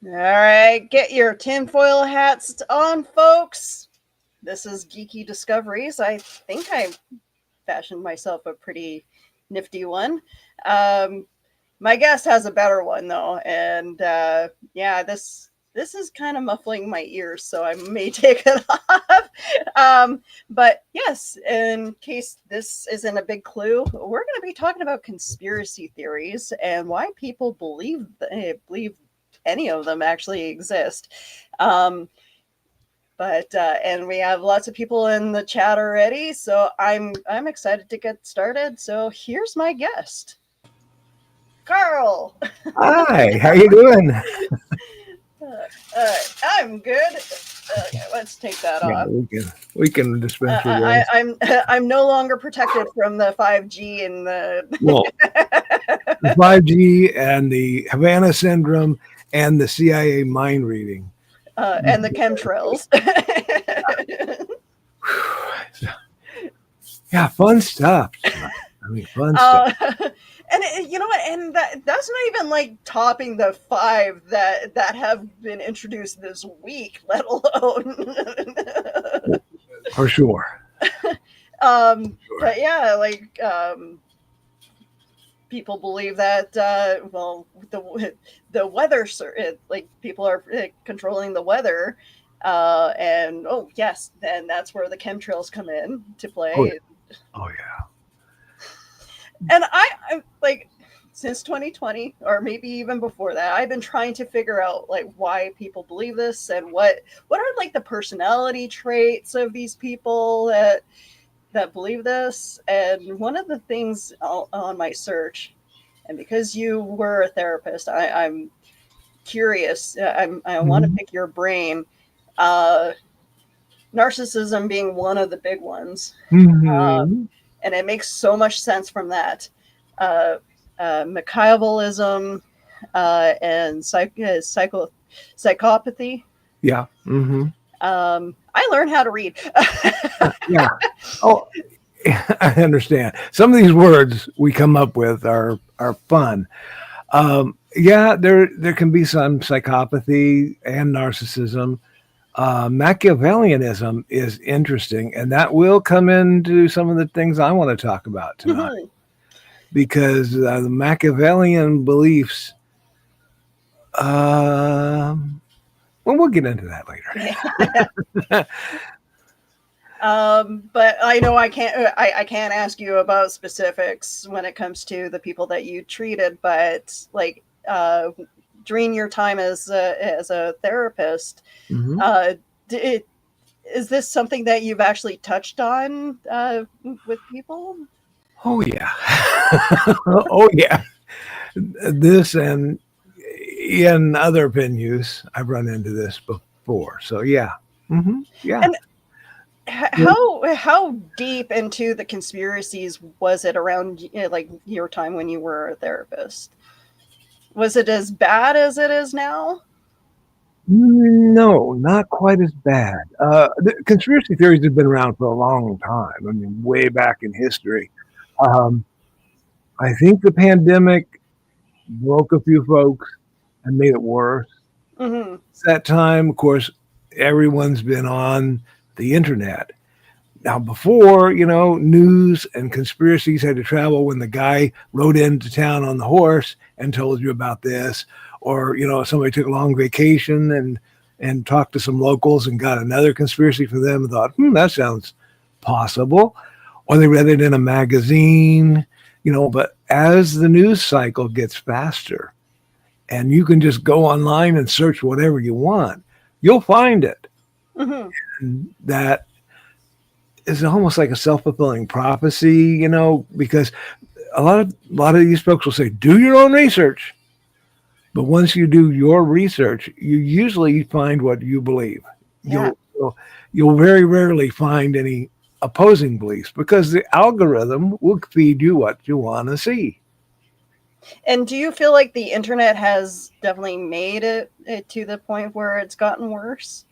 All right, get your tinfoil hats on, folks. This is Geeky Discoveries. I think I fashioned myself a pretty nifty one. Um, my guest has a better one though, and yeah, this is kind of muffling my ears, so I may take it off. But yes, in case this isn't a big clue, we're going to be talking about conspiracy theories and why people believe any of them actually exist. Um, but and we have lots of people in the chat already, so I'm excited to get started. So here's my guest, Carl. Hi, how you doing? I'm good. Okay, let's take that Yeah, off. we can dispense with those. I'm no longer protected from the 5G and the Well, the 5G and the Havana syndrome and the CIA mind reading. and the Chem Trails. Yeah, fun stuff. I mean, fun stuff. And you know what? And that's not even like topping the 5 that have been introduced this week, let alone. For sure. But yeah, like people believe that well, the weather, like people are controlling the weather, and oh yes, then that's where the chemtrails come in to play. Oh yeah. And I'm like, since 2020, or maybe even before that, I've been trying to figure out like why people believe this and what are like the personality traits of these people that believe this. And one of the things on my search, and because you were a therapist, I'm curious. I want to pick your brain. Narcissism being one of the big ones. And it makes so much sense from that. Machiavellism and psychopathy. Yeah. I learned how to read. Yeah. Oh, I understand. Some of these words we come up with are fun. Yeah, there can be some psychopathy and narcissism. Machiavellianism is interesting, and that will come into some of the things I want to talk about tonight. Because the Machiavellian beliefs, well, we'll get into that later. But I know I can't ask you about specifics when it comes to the people that you treated, but like during your time as a therapist, is this something that you've actually touched on with people? Oh yeah. Oh yeah. This and in other venues, I've run into this before. So yeah. Yeah. And how deep into the conspiracies was it around like your time when you were a therapist? Was it as bad as it is now? No, not quite as bad. The conspiracy theories have been around for a long time. I mean, way back in history. I think the pandemic broke a few folks and made it worse. At that time, of course, everyone's been on the internet. Now, before, news and conspiracies had to travel when the guy rode into town on the horse and told you about this, or, somebody took a long vacation and talked to some locals and got another conspiracy for them and thought, that sounds possible. Or they read it in a magazine, but as the news cycle gets faster and you can just go online and search whatever you want, you'll find it. And that is almost like a self-fulfilling prophecy, because a lot of these folks will say, do your own research. But once you do your research, you usually find what you believe. Yeah. You'll very rarely find any opposing beliefs because the algorithm will feed you what you want to see. And do you feel like the internet has definitely made it to the point where it's gotten worse?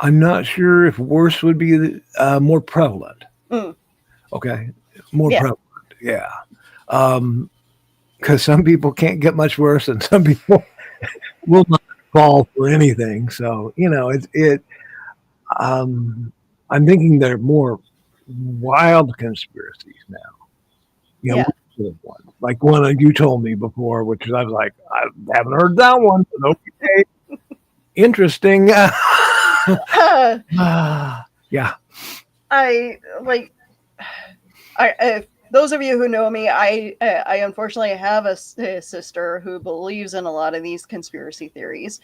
I'm not sure if worse would be more prevalent. Okay. More prevalent. Yeah. because some people can't get much worse, and some people will not fall for anything. So I'm thinking they're more wild conspiracies now. Yeah. One like one that you told me before, which I was like, I haven't heard that one. But okay, interesting. Yeah. I like. Those of you who know me, I unfortunately have a sister who believes in a lot of these conspiracy theories,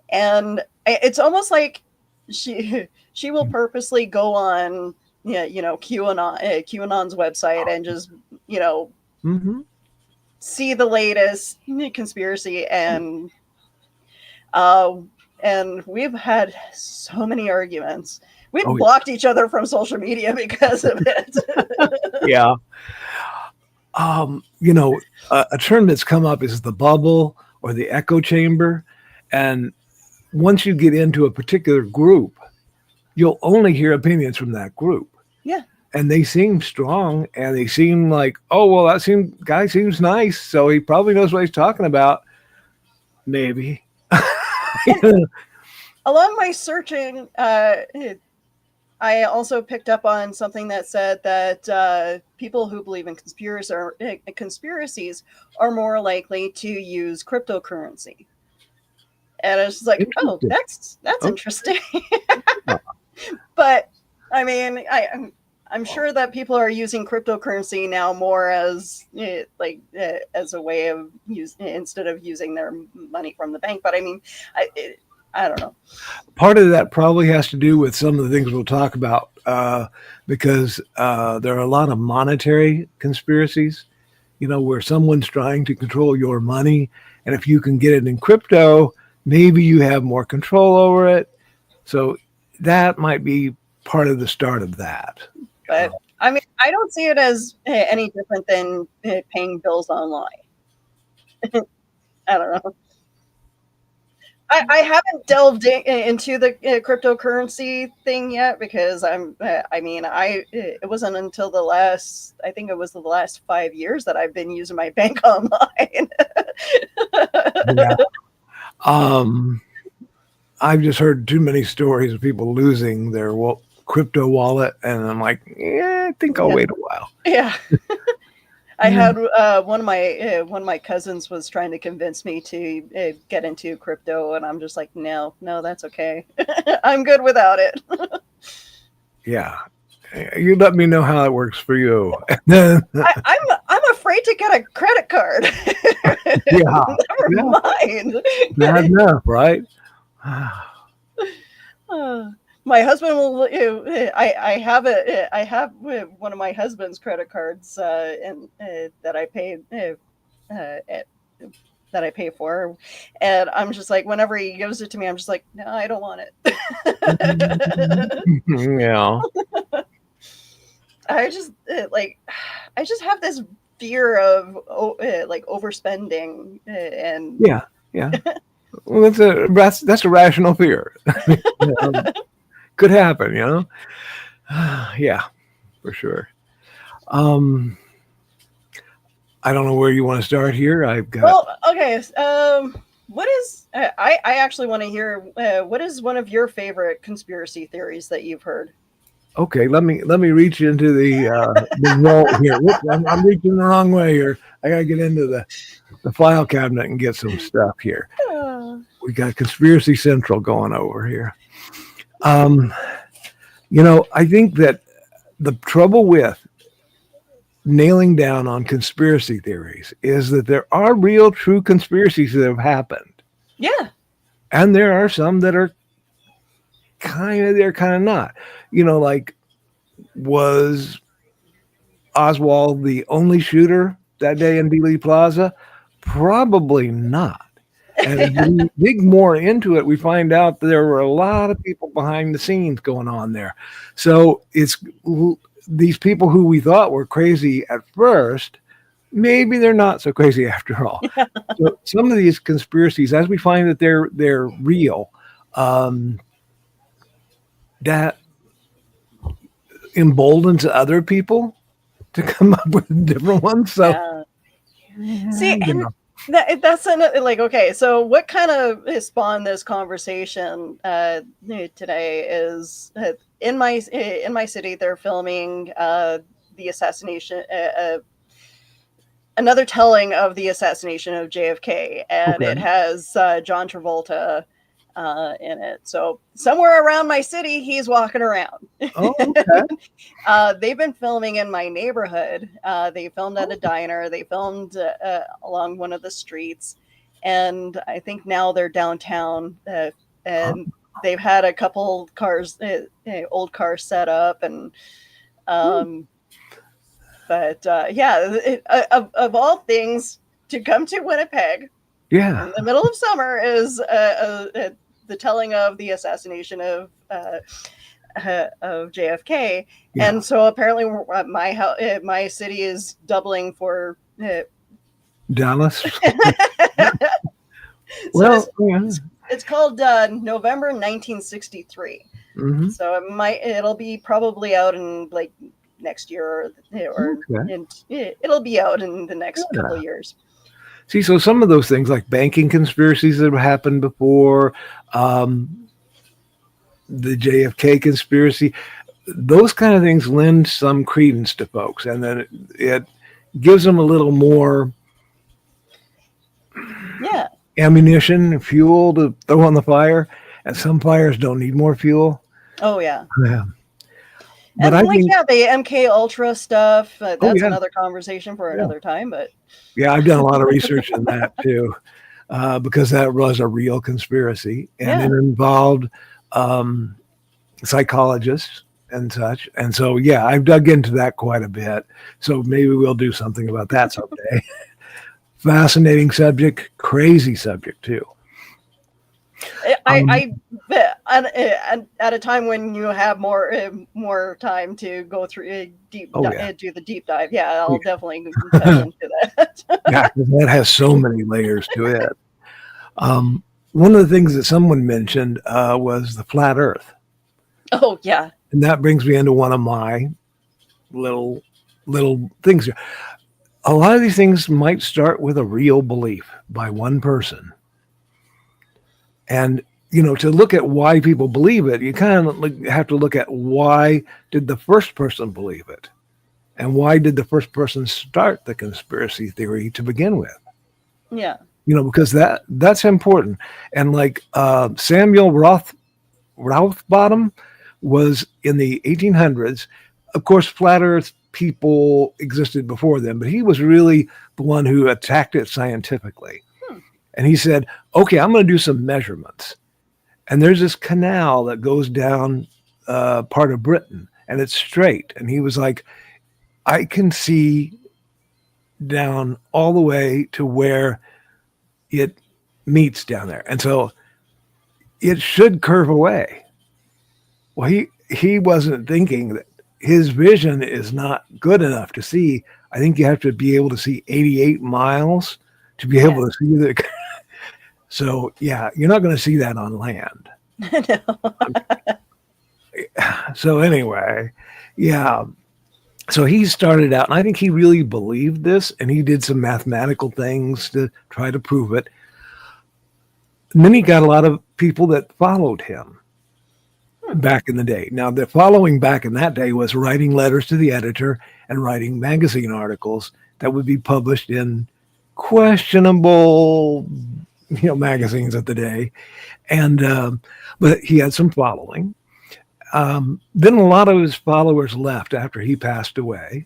and it's almost like she will purposely go on, QAnon's website and just Mm-hmm. see the latest conspiracy, and we've had so many arguments. We've Oh, blocked each other from social media because of it. yeah. A term that's come up is the bubble or the echo chamber. And once you get into a particular group, you'll only hear opinions from that group. Yeah. And they seem strong and they seem like, oh, well, guy seems nice. So he probably knows what he's talking about. Maybe. Along my searching, I also picked up on something that said that people who believe in conspiracies are more likely to use cryptocurrency. And it's just like, oh, that's interesting. But I mean, I'm sure that people are using cryptocurrency now more as as a way of instead of using their money from the bank. But I mean, I don't know. Part of that probably has to do with some of the things we'll talk about because there are a lot of monetary conspiracies, where someone's trying to control your money. And if you can get it in crypto, maybe you have more control over it. So that might be part of the start of that. But I mean, I don't see it as any different than paying bills online. I don't know. I haven't delved into the cryptocurrency thing yet because it wasn't until I think it was the last 5 years that I've been using my bank online. Yeah. I've just heard too many stories of people losing their crypto wallet, and I'm like, yeah, I think I'll wait a while. Yeah. I had one of my cousins was trying to convince me to get into crypto, and I'm just like, no, that's okay. I'm good without it. Yeah, you let me know how it works for you. I'm afraid to get a credit card. Yeah, Never mind. Bad enough, right? My husband will. I have one of my husband's credit cards, and that I pay that I pay for, and I'm just like, whenever he gives it to me, I'm just like, no, I don't want it. Yeah. I just I just have this fear of overspending, and yeah. Well, that's a rational fear. Could happen, Yeah, for sure. I don't know where you want to start here. I've got. Well, okay. What is? I actually want to hear. What is one of your favorite conspiracy theories that you've heard? Okay, let me reach into the vault here. Whoops, I'm reaching the wrong way here. I gotta get into the file cabinet and get some stuff here. We got Conspiracy Central going over here. I think that the trouble with nailing down on conspiracy theories is that there are real, true conspiracies that have happened. Yeah. And there are some that are kind of there, kind of not. Like, was Oswald the only shooter that day in Dealey Plaza? Probably not. And if we dig more into it, we find out that there were a lot of people behind the scenes going on there. So it's these people who we thought were crazy at first, maybe they're not so crazy after all. So some of these conspiracies, as we find that they're real, that emboldens other people to come up with different ones. So See, you and know. that's another, like, okay, so what kind of spawned this conversation today is in my city they're filming the assassination, another telling of the assassination of JFK, and it Okay. has John Travolta in it. So somewhere around my city, he's walking around. Oh, okay. They've been filming in my neighborhood. They filmed at a diner. They filmed along one of the streets, and I think now they're downtown. Oh, And they've had a couple cars, old cars set up, and um, but yeah, of all things to come to Winnipeg yeah. in the middle of summer is the telling of the assassination of JFK, Yeah. and so apparently my city is doubling for. Dallas. So Well, yeah. it's called November 1963. Hmm. So it'll be probably out in like next year, or Okay. it'll be out in the next couple Yeah. of years. See, so some of those things like banking conspiracies that have happened before, um, the JFK conspiracy, those kind of things lend some credence to folks, and then it gives them a little more Yeah. ammunition, fuel to throw on the fire. And some fires don't need more fuel. Oh yeah. Yeah. But And I then, like, think, yeah, the MK Ultra stuff. oh That's yeah, another conversation for yeah, another time. But yeah. I've done a lot of research in that too, because that was a real conspiracy, and it yeah, involved um, psychologists and such. And so, yeah, I've dug into that quite a bit. So maybe we'll do something about that someday. Fascinating subject, crazy subject too. Um, I bet at a time when you have more time to go through oh yeah, do the deep dive. Yeah, I'll definitely touch yeah, into that. because that has so many layers to it. Um, one of the things that someone mentioned was the flat Earth, Oh yeah, and that brings me into one of my little little things here. A lot of these things might start with a real belief by one person, and to look at why people believe it, you kind of have to look at why did the first person believe it, and why did the first person start the conspiracy theory to begin with. yeah, Because that's important. And like Samuel Rothbottom was in the 1800s. Of course, flat Earth people existed before them, but he was really the one who attacked it scientifically. hmm. And he said, "Okay, I'm going to do some measurements." And there's this canal that goes down part of Britain, and it's straight. And he was like, "I can see down all the way to where it meets down there, and so it should curve away." Well, he wasn't thinking that his vision is not good enough to see. I think you have to be able to see 88 miles to be Yeah. able to see the. So yeah, you're not going to see that on land. No. So anyway, yeah. So he started out, and I think he really believed this, and he did some mathematical things to try to prove it. And then he got a lot of people that followed him back in the day. Now, the following back in that day was writing letters to the editor and writing magazine articles that would be published in questionable, magazines of the day. And but he had some following. Then a lot of his followers left after he passed away,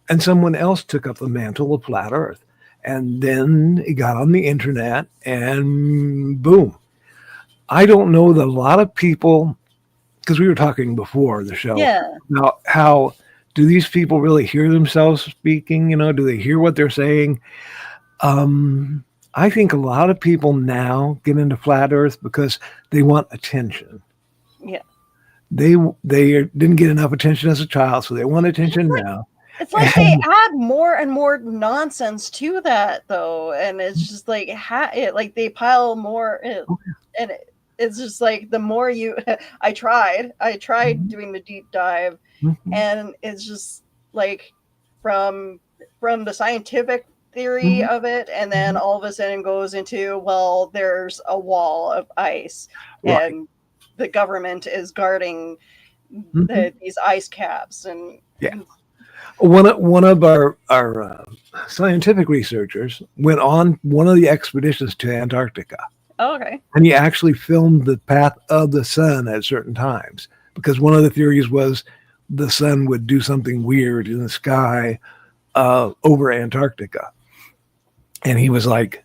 and someone else took up the mantle of flat Earth. And then he got on the internet, and boom. I don't know that a lot of people, because we were talking before the show, Yeah. about how do these people really hear themselves speaking? Do they hear what they're saying? I think a lot of people now get into flat Earth because they want attention. Yeah. They didn't get enough attention as a child, so they want It's attention like now. it's like they add more and more nonsense to that though, and it's just like like they pile more, and it's just like the more you. I tried doing the deep dive, Mhm. and it's just like from from the scientific theory Mhm. of it, and then Mhm. all of a sudden goes into, well, there's a wall of ice, Right. and the government is guarding Mhm. these ice caps, and Yeah. One of our scientific researchers went on one of the expeditions to Antarctica, oh, okay. and he actually filmed the path of the sun at certain times because one of the theories was the sun would do something weird in the sky over Antarctica. And he was like,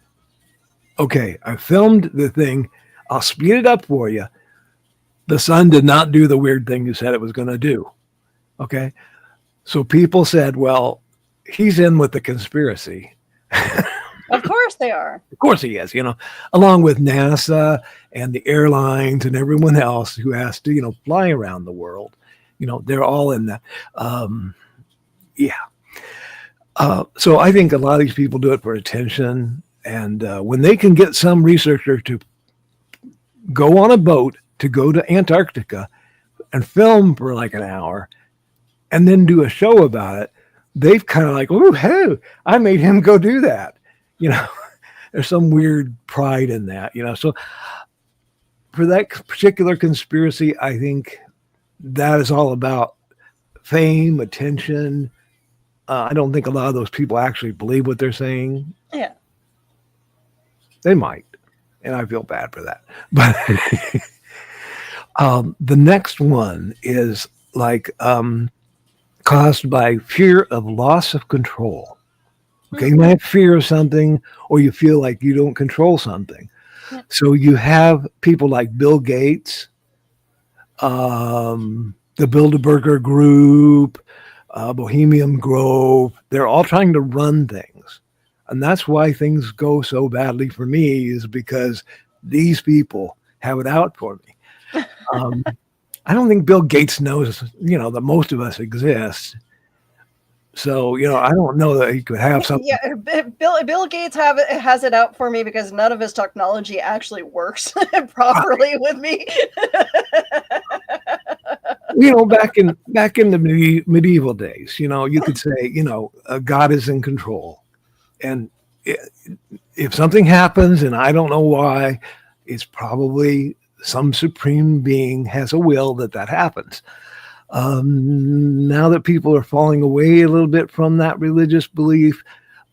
okay, I filmed the thing. I'll speed it up for you. The sun did not do the weird thing you said it was going to do. Okay. So people said, well, he's in with the conspiracy. Of course they are. Of course he is, along with NASA and the airlines and everyone else who has to, fly around the world. They're all in that. Yeah. So I think a lot of these people do it for attention. And when they can get some researcher to go on a boat to go to Antarctica and film for like an hour and then do a show about it, they've kind of like, oh, hey, I made him go do that. There's some weird pride in that, So for that particular conspiracy, I think that is all about fame, attention. I don't think a lot of those people actually believe what they're saying. Yeah. They might, and I feel bad for that. But the next one is like caused by fear of loss of control. Okay, you might have fear of something, or you feel like you don't control something. Yeah. So you have people like Bill Gates, the Bilderberger Group, Bohemian Grove. They're all trying to run things. And that's why things go so badly for me, is because these people have it out for me. I don't think Bill Gates knows, that most of us exist. So, I don't know that he could have something. Yeah, Bill Gates has it out for me because none of his technology actually works properly with me. Back in the medieval days, you could say, God is in control. And if something happens and I don't know why, it's probably some supreme being has a will that happens. Now that people are falling away a little bit from that religious belief,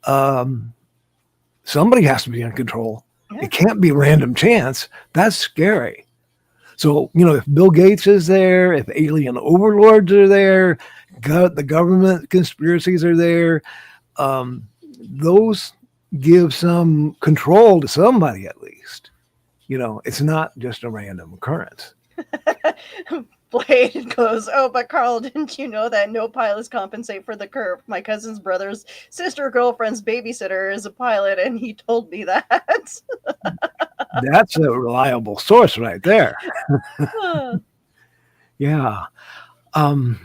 somebody has to be in control. Yeah. It can't be random chance. That's scary. So, if Bill Gates is there, if alien overlords are there, the government conspiracies are there, those give some control to somebody at least. It's not just a random occurrence. Blade goes, oh, but Carl, didn't you know that no pilots compensate for the curve? My cousin's brother's sister girlfriend's babysitter is a pilot, and he told me that. That's a reliable source right there. Yeah. A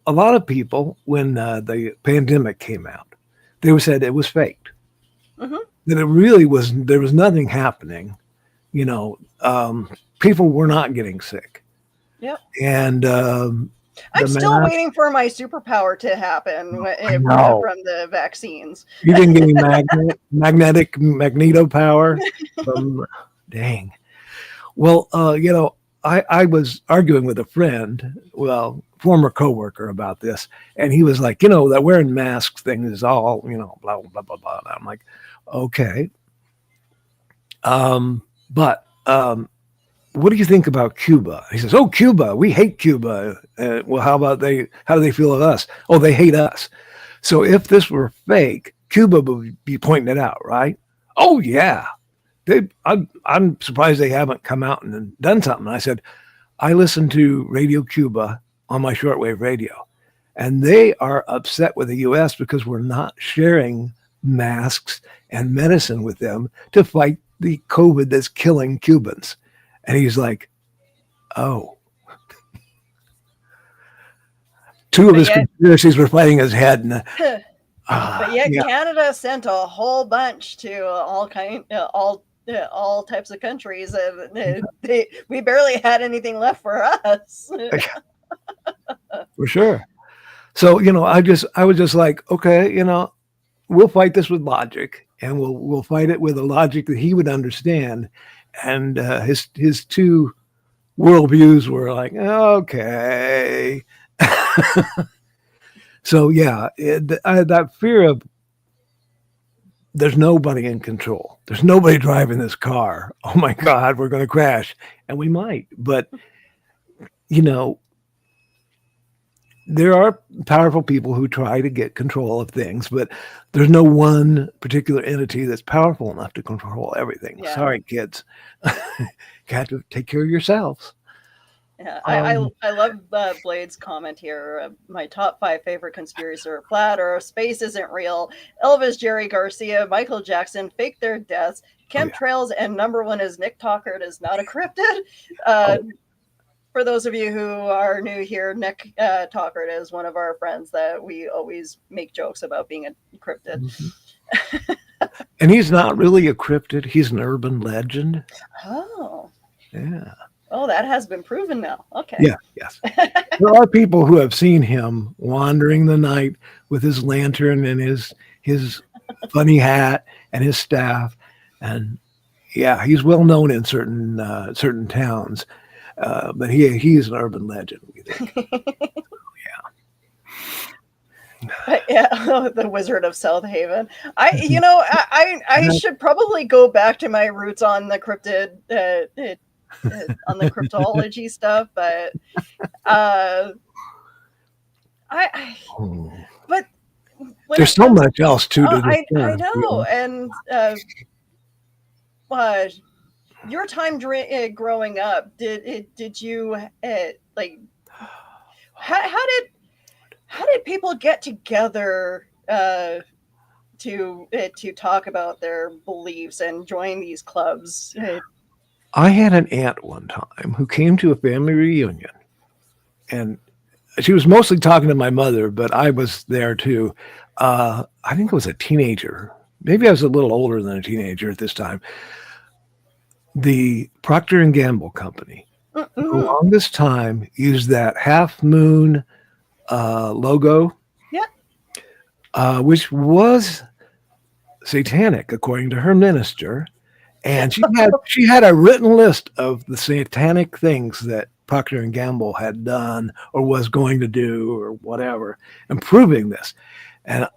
lot of people, when the pandemic came out, they said it was faked. Mm-hmm. That it really was, there was nothing happening. People were not getting sick. Yep. And I'm still waiting for my superpower to happen from the vaccines. You didn't get any magnetic magneto power? Dang. Well, I was arguing with a friend, former coworker, about this, and he was like, that wearing masks thing is all, blah, blah, blah, blah. I'm like, okay. But what do you think about Cuba? He says, oh, Cuba, we hate Cuba. Well, how do they feel of us? Oh, they hate us. So if this were fake, Cuba would be pointing it out, right? Oh, yeah. I'm surprised they haven't come out and done something. I said, I listen to Radio Cuba on my shortwave radio, and they are upset with the U.S. because we're not sharing masks and medicine with them to fight the COVID that's killing Cubans. And he's like, oh. Two of his conspiracies were fighting his head. And, but yet Canada sent a whole bunch to all types of countries. We barely had anything left for us. For sure. So, I was just like, okay, we'll fight this with logic, and we'll fight it with a logic that he would understand. And his two worldviews were like, okay. So yeah, that fear of there's nobody in control. There's nobody driving this car. Oh my God, we're going to crash, and we might. But you know, there are powerful people who try to get control of things, but there's no one particular entity that's powerful enough to control everything. Yeah. Sorry, kids. You have to take care of yourselves. Yeah, I love Blade's comment here. My top 5 favorite conspiracies are flat Earth, space isn't real, Elvis, Jerry Garcia, Michael Jackson, fake their deaths, Chem Trails, and number 1 is Nick Tockert is not a cryptid. For those of you who are new here, Nick Tockert is one of our friends that we always make jokes about being a cryptid. Mm-hmm. And he's not really a cryptid. He's an urban legend. Oh. Yeah. Oh, that has been proven now. Okay. Yeah, yes. There are people who have seen him wandering the night with his lantern and his funny hat and his staff. And yeah, he's well known in certain towns. But he's an urban legend, we think. Yeah, the Wizard of South Haven. I should probably go back to my roots on the cryptid, on the cryptology stuff, but but there's so much else too. I know, and your time growing up, did you like how did people get together to talk about their beliefs and join these clubs? I had an aunt one time who came to a family reunion, and she was mostly talking to my mother, but I was there too. I think I was a teenager. Maybe I was a little older than a teenager at this time. The Procter and Gamble company, for the longest time, used that half moon logo, which was satanic, according to her minister. And she had a written list of the satanic things that Procter and Gamble had done or was going to do or whatever, and proving this. And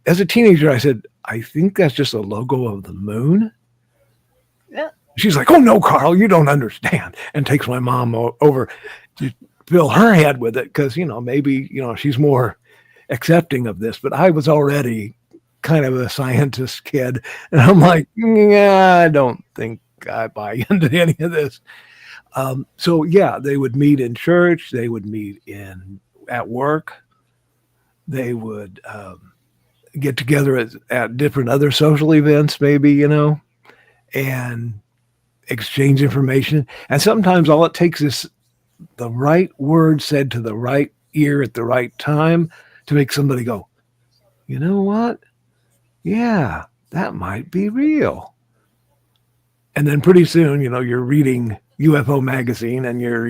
as a teenager, I said, I think that's just a logo of the moon. Yeah. She's like, oh no, Carl, you don't understand, and takes my mom over to fill her head with it because maybe she's more accepting of this. But I was already kind of a scientist kid, and I'm like, yeah, I don't think I buy into any of this. So yeah, they would meet in church, they would meet at work, they would get together at different other social events, maybe, and exchange information. And sometimes all it takes is the right word said to the right ear at the right time to make somebody go, you know what? Yeah, that might be real. And then pretty soon, you're reading UFO magazine and you're,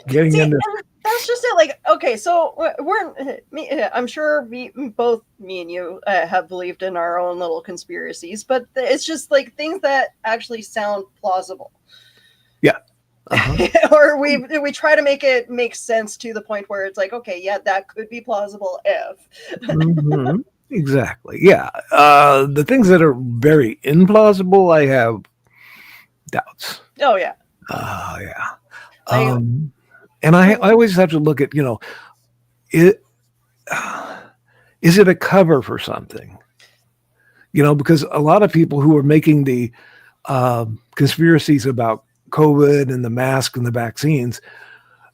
getting into. That's just it. Like, okay, so I'm sure both me and you have believed in our own little conspiracies, but it's just like things that actually sound plausible. Yeah. Or we try to make it make sense to the point where it's like, okay, yeah, that could be plausible if. Mm-hmm. Exactly. Yeah. The things that are very implausible, I have doubts. Oh yeah. Yeah. And I always have to look at, is it a cover for something? Because a lot of people who are making the conspiracies about COVID and the mask and the vaccines,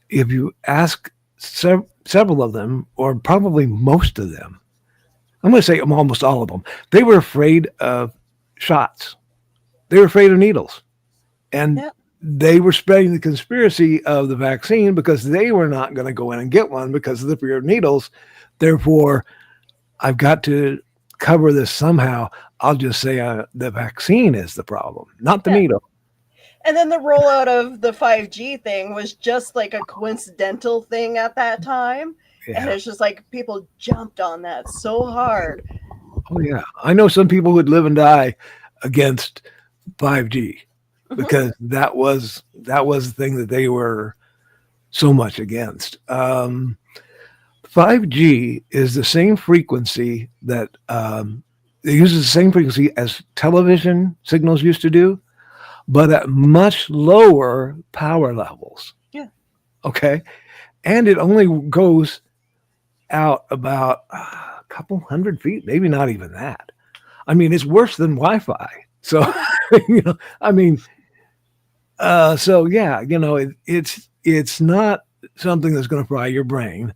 if you ask several of them, or probably most of them, I'm going to say almost all of them, they were afraid of shots. They were afraid of needles. And they were spreading the conspiracy of the vaccine because they were not going to go in and get one because of the fear of needles. Therefore, I've got to cover this somehow. I'll just say the vaccine is the problem, not the needle. And then the rollout of the 5G thing was just like a coincidental thing at that time. Yeah. And it's just like people jumped on that so hard. Oh yeah, I know some people would live and die against 5G Mhm. because that was the thing that they were so much against. 5G is the same frequency that it uses the same frequency as television signals used to do, but at much lower power levels. Yeah. Okay, and it only goes out about a couple hundred feet, maybe not even that. I mean, it's worse than Wi-Fi. So, I mean, so yeah, it's not something that's going to fry your brain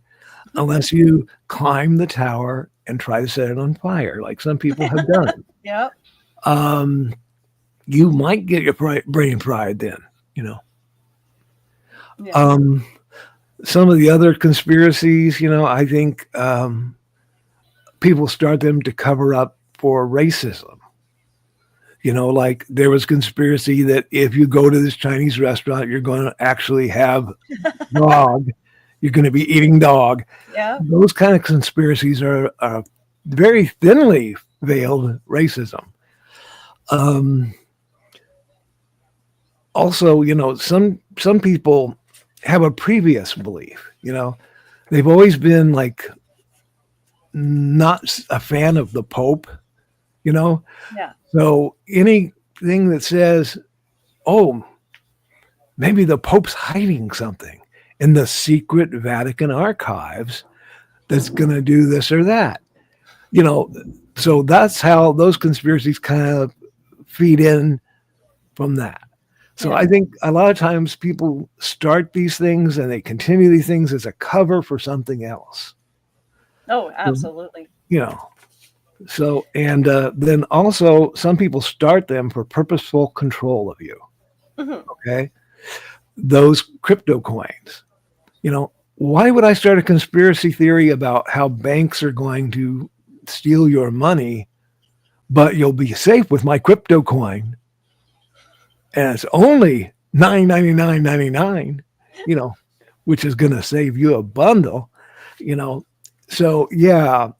unless you climb the tower and try to set it on fire, like some people have done. Yep. Um, you might get your brain fried then, you know. Yeah. Um, some of the other conspiracies, I think people start them to cover up for racism. Like there was conspiracy that if you go to this Chinese restaurant, you're going to actually have dog. You're going to be eating dog. Yeah. Those kind of conspiracies are very thinly veiled racism. Um, Also, some people have a previous belief. They've always been like not a fan of the Pope. You know, Yeah. so anything that says, "Oh, maybe the Pope's hiding something in the secret Vatican archives that's going to do this or that," you know, so that's how those conspiracies kind of feed in from that. So Yeah. I think a lot of times people start these things and they continue these things as a cover for something else. Oh, So, absolutely. you know, so and then also some people start them for purposeful control of you. Hmm. Okay, those crypto coins. Why would I start a conspiracy theory about how banks are going to steal your money, but you'll be safe with my crypto coin, and it's only $9.99.99, which is going to save you a bundle, you know. So yeah,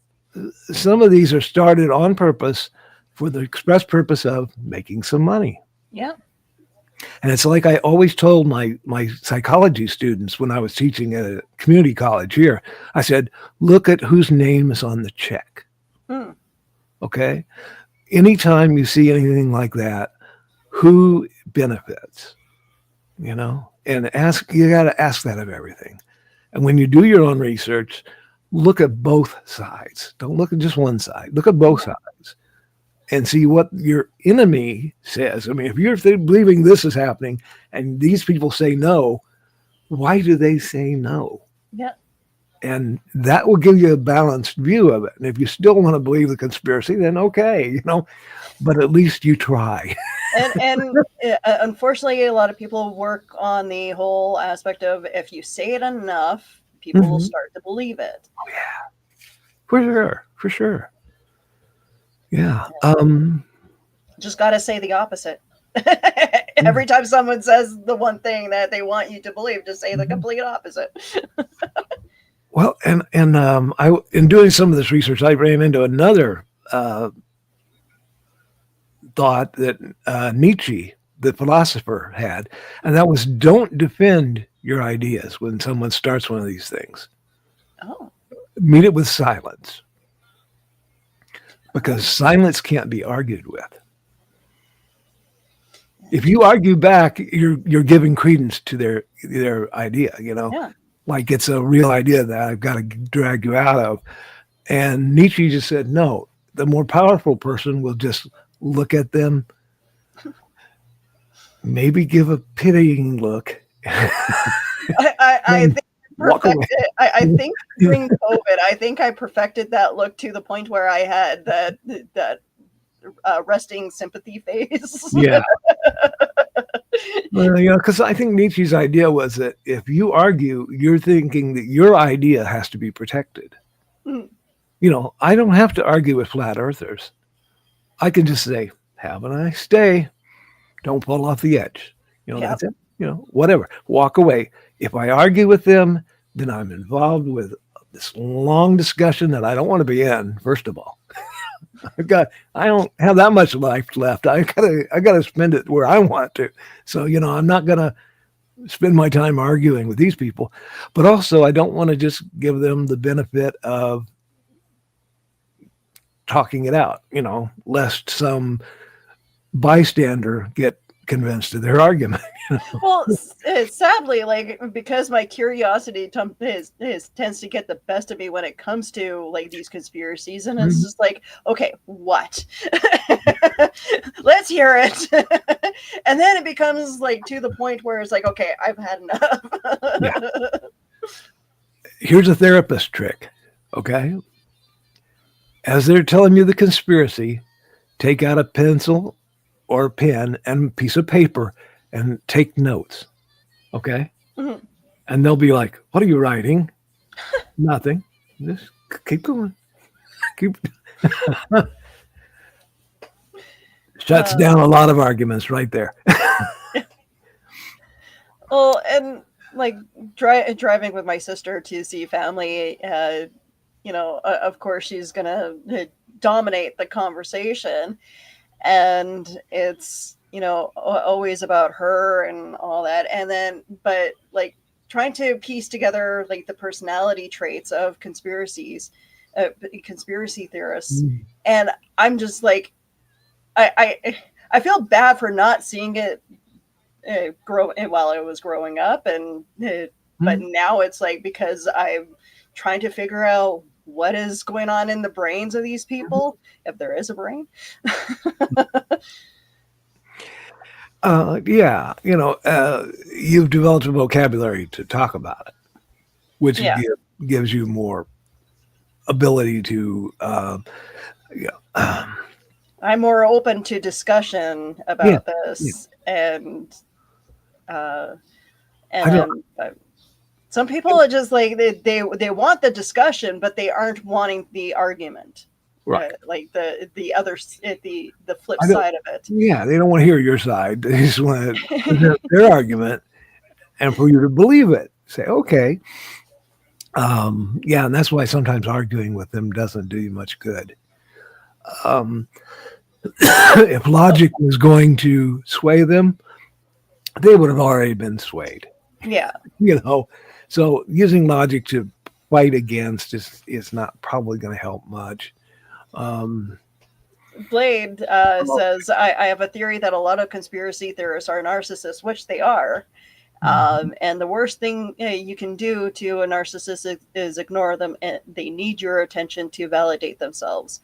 some of these are started on purpose for the express purpose of making some money. Yeah. And it's like I always told my psychology students when I was teaching at a community college here. I said, look at whose name is on the check. Hmm. Okay. Anytime you see anything like that, who benefits? And you got to ask that of everything. And when you do your own research, look at both sides. Don't look at just one side. Look at both Yeah. sides and see what your enemy says. I mean, if you're believing this is happening and these people say no, why do they say no? Yeah. And that will give you a balanced view of it. And if you still want to believe the conspiracy, then okay, but at least you try. And unfortunately, a lot of people work on the whole aspect of if you say it enough, people will Mhm. start to believe it. Oh, yeah, for sure. For sure. Yeah. Just got to say the opposite. Every time someone says the one thing that they want you to believe, just say the Mhm. complete opposite. Well, and I in doing some of this research, I ran into another uh, thought that Nietzsche, the philosopher, had, and that was don't defend your ideas when someone starts one of these things. Oh. Meet it with silence, because Oh. silence can't be argued with. If you argue back, you're giving credence to their idea. Yeah. Like it's a real idea that I've got to drag you out of. And Nietzsche just said, no, the more powerful person will just look at them, maybe give a pitying look, I and think walk away. I think during COVID, I think I perfected that look to the point where I had that resting sympathy face. Yeah. Well, because I think Nietzsche's idea was that if you argue, you're thinking that your idea has to be protected. Mm. I don't have to argue with flat earthers. I can just say, have a nice day. Don't fall off the edge. Yeah. That's it. Whatever. Walk away. If I argue with them, then I'm involved with this long discussion that I don't want to be in, first of all. I don't have that much life left. I gotta spend it where I want to. So, I'm not gonna spend my time arguing with these people. But also I don't want to just give them the benefit of talking it out, lest some bystander get convinced of their argument. Well, sadly, like because my curiosity tends to get the best of me when it comes to like these conspiracies, and it's Mhm. just like, okay, what? Let's hear it, and then it becomes like to the point where it's like, okay, I've had Yeah. enough. Here's a therapist trick. Okay. As they're telling you the conspiracy, take out a pencil or a pen and a piece of paper and take notes. Okay. Mhm. And they'll be like, "What are you writing?" Nothing. Just keep going. Keep Shuts Uh, down a lot of arguments right there. well, and like driving with my sister to see family, of course she's gonna dominate the conversation, and it's always about her and all that, and then but like trying to piece together like the personality traits of conspiracy theorists, and I'm just like I feel bad for not seeing it grow while I was growing up, and but now it's like because I'm trying to figure out what is going on in the brains of these people, if there is a brain. Yeah, you've developed a vocabulary to talk about it, which Yeah, gives you more ability to, yeah, I'm more open to discussion yeah, about yeah. this, uh, I and don't, then some people are just like they want the discussion, but they aren't wanting the argument, right. like the other the flip I don't, side of it. yeah, they don't want to hear your side. They just want to present their argument and for you to believe it. Say, okay. Yeah, and that's why sometimes arguing with them doesn't do you much good. Um, if Oh, logic was going to sway them, they would have already been swayed. yeah. you know. So using logic to fight against is not probably going to help much. Um, Blade oh, says, I have a theory that a lot of conspiracy theorists are narcissists, which they are. mhm, And the worst thing you can do to a narcissist is ignore them. And they need your attention to validate themselves.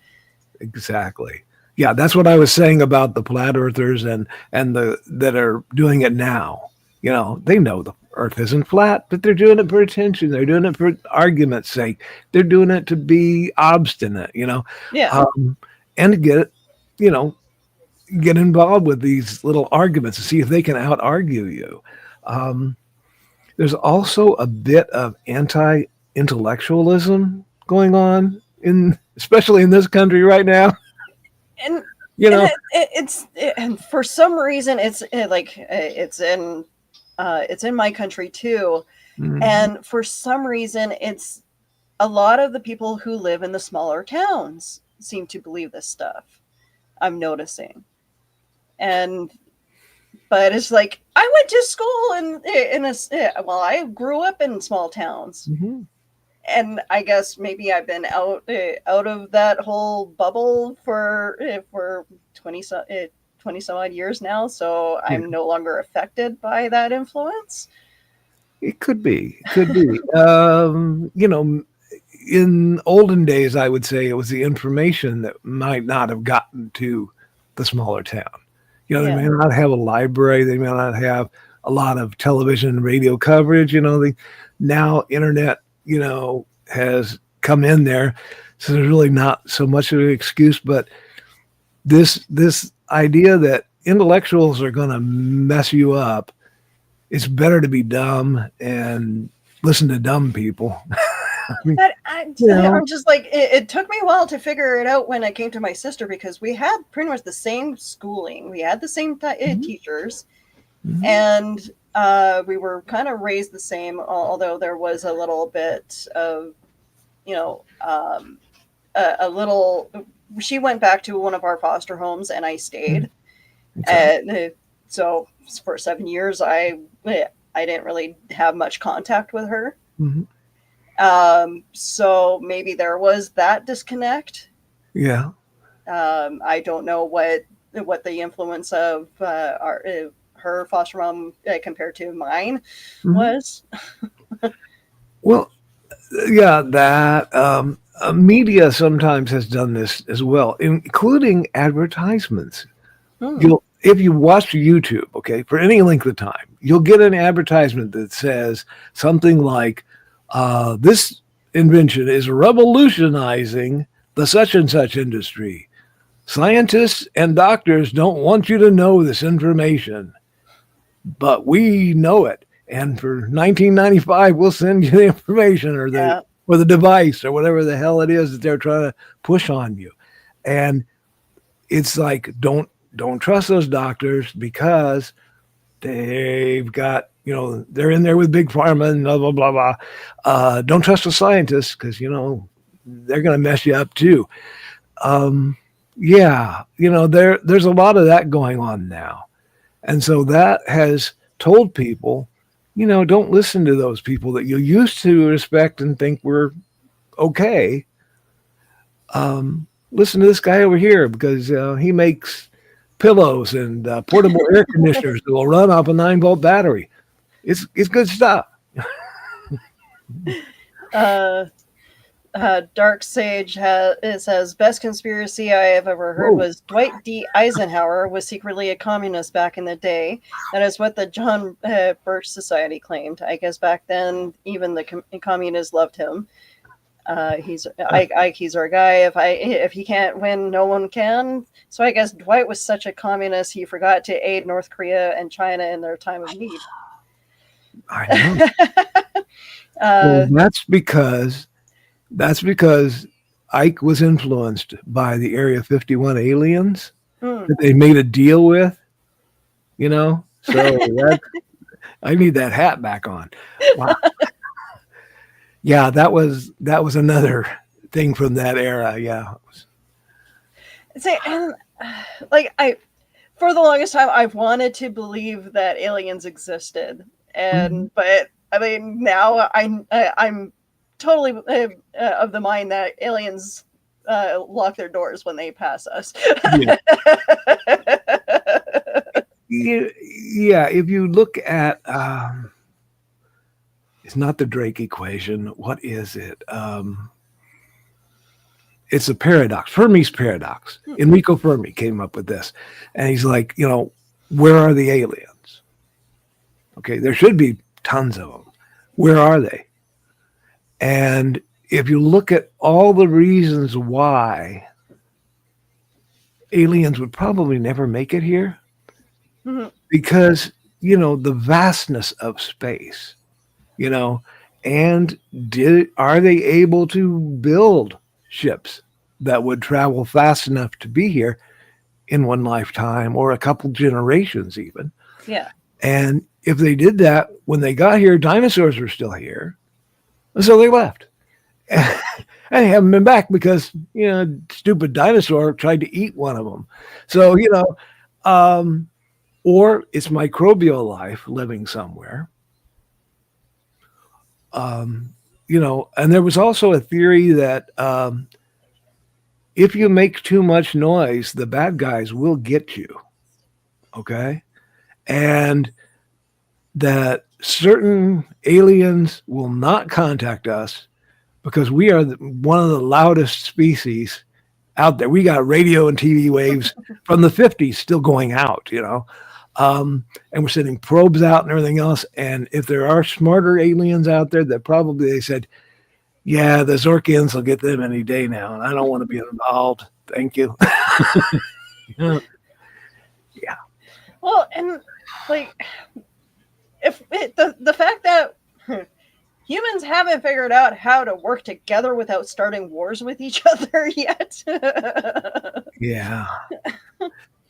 exactly. Yeah, that's what I was saying about the flat earthers and the that are doing it now. They know the earth isn't flat, but they're doing it for attention. They're doing it for argument's sake. They're doing it to be obstinate, Yeah. um, and to you know, get involved with these little arguments to see if they can out argue you. Um, there's also a bit of anti intellectualism going on especially in this country right now. And You and know, and for some reason it's in my country too, Mhm. and for some reason it's a lot of the people who live in the smaller towns seem to believe this stuff. I'm noticing. And but it's like I went to school well, I grew up in small towns, Mhm. and I guess maybe I've been out of that whole bubble for 20 some odd years now, so Yeah, I'm no longer affected by that influence. it could be. It could be. In olden days, I would say it was the information that might not have gotten to the smaller town. They Yeah, may not have a library. They may not have a lot of television and radio coverage. Now internet, has come in there, so there's really not so much of an excuse. But this idea that intellectuals are going to mess you up, it's better to be dumb and listen to dumb people. I mean, but you know, I'm just like it took me a while to figure it out when I came to my sister, because we had pretty much the same schooling, we had the same mhm, teachers, mhm, and we were kind of raised the same, although there was a little bit of, you know, a little. she went back to one of our foster homes, and I stayed. Okay. And so for 7 years, I didn't really have much contact with her. Mhm. So maybe there was that disconnect. Yeah. I don't know what the influence of her foster mom compared to mine Mhm. was. Well, yeah, that media sometimes has done this as well, including advertisements. Hmm. You'll if you watch YouTube, okay, for any length of time, you'll get an advertisement that says something like, "This invention is revolutionizing the such and such industry. Scientists and doctors don't want you to know this information, but we know it. And for 1995, we'll send you the information Yeah. or the device or whatever the hell it is that they're trying to push on you." And it's like, don't trust those doctors because they've got, they're in there with big pharma and blah blah blah blah. Don't trust the scientists because they're going to mess you up too. Yeah, there's a lot of that going on now. And so that has told people, don't listen to those people that you used to respect and think were okay. Listen to this guy over here because he makes pillows and portable air conditioners that will run off a 9-volt battery. It's good stuff. Uh, Dark Sage it says best conspiracy I have ever heard Whoa. was Dwight D. Eisenhower was secretly a communist back in the day. That is what the John Birch Society claimed. I guess back then even the communists loved him. He's he's our guy. If he can't win, no one can. So I guess Dwight was such a communist he forgot to aid North Korea and China in their time of need. I know. Well, that's because Ike was influenced by the Area 51 aliens that they made a deal with, So I need that hat back on. Wow. Yeah, that was another thing from that era. Yeah. See, and like for the longest time, I've wanted to believe that aliens existed, Mhm. but I mean now I'm totally of the mind that aliens lock their doors when they pass us. Yeah. Yeah, if you look at it's not the Drake equation. What is it? It's a paradox, Fermi's paradox. Enrico Fermi came up with this, and he's like, where are the aliens? Okay, there should be tons of them. Where are they? And if you look at all the reasons why aliens would probably never make it here, because the vastness of space, and are they able to build ships that would travel fast enough to be here in one lifetime or a couple generations even? Yeah. And if they did that when they got here, dinosaurs were still here, so they left. And they haven't been back because stupid dinosaur tried to eat one of them. So or it's microbial life living somewhere. And there was also a theory that if you make too much noise, the bad guys will get you. Okay. And that certain aliens will not contact us because we are one of the loudest species out there. We got radio and TV waves from the 50s still going out, and we're sending probes out and everything else. And if there are smarter aliens out there, that probably they said, yeah, the Zorkians will get them any day now, and I don't want to be involved. Thank you. Yeah. Well, and like the fact that humans haven't figured out how to work together without starting wars with each other yet. Yeah.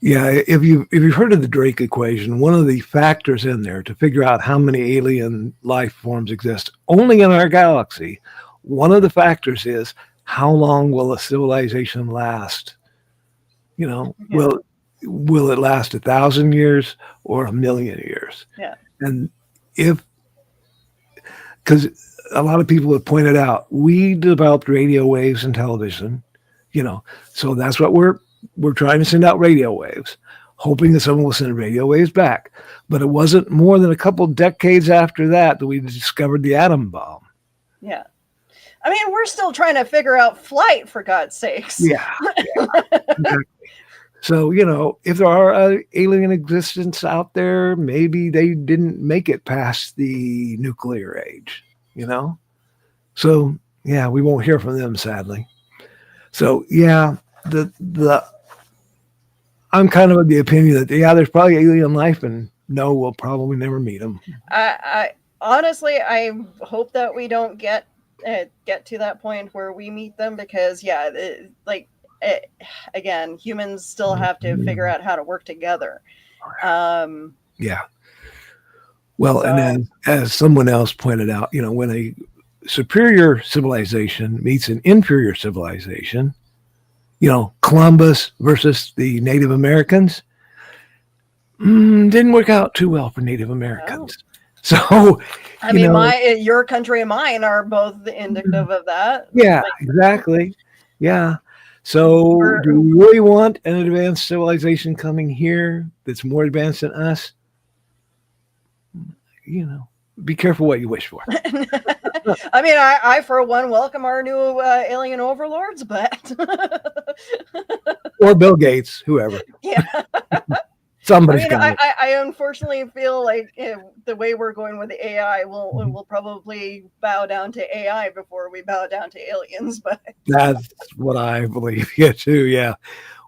Yeah, if you've heard of the Drake equation, one of the factors in there to figure out how many alien life forms exist only in our galaxy, one of the factors is how long will a civilization last? You know, Yeah. will it last 1,000 years or 1,000,000 years? Yeah. And if, because a lot of people have pointed out, we developed radio waves and television, you know, so that's what we're trying to send out radio waves, hoping that someone will send radio waves back. But it wasn't more than a couple decades after that we discovered the atom bomb. Yeah. I mean, we're still trying to figure out flight, for God's sakes. Yeah. Exactly. So, you know, if there are alien existence out there, maybe they didn't make it past the nuclear age, you know? So, yeah, we won't hear from them, sadly. So, yeah, I'm kind of the opinion that, yeah, there's probably alien life, and no, we'll probably never meet them. I honestly, I hope that we don't get to that point where we meet them, because yeah, again, humans still have to figure out how to work together. Yeah. Well, So- and then as someone else pointed out, you know, when a superior civilization meets an inferior civilization, you know, Columbus versus the Native Americans, didn't work out too well for Native Americans. So, I mean, your country and mine are both indicative of that. Yeah, exactly. Yeah. So, do we really want an advanced civilization coming here that's more advanced than us? You know, be careful what you wish for. I mean, I for one welcome our new alien overlords, but or Bill Gates, whoever. Yeah. Somebody's I unfortunately feel like the way we're going with the AI, we'll probably bow down to AI before we bow down to aliens. But that's what I believe. Yeah, too. Yeah.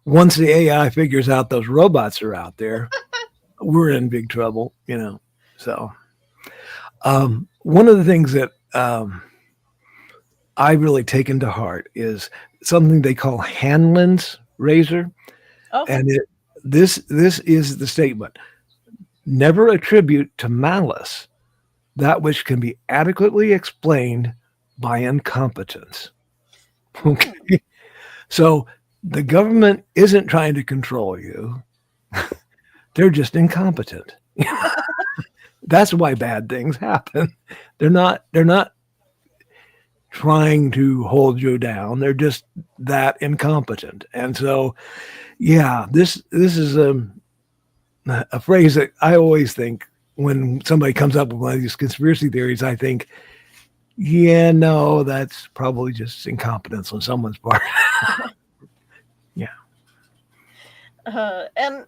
Once the AI figures out those robots are out there, we're in big trouble, you know. So, one of the things that I've really taken to heart is something they call Hanlon's razor. Oh. And this is the statement: never attribute to malice that which can be adequately explained by incompetence. Okay. So the government isn't trying to control you. They're just incompetent. That's why bad things happen. They're not trying to hold you down. They're just that incompetent. And so, yeah, this is a phrase that I always think when somebody comes up with one of these conspiracy theories. I think, yeah, no, that's probably just incompetence on someone's part. Yeah. And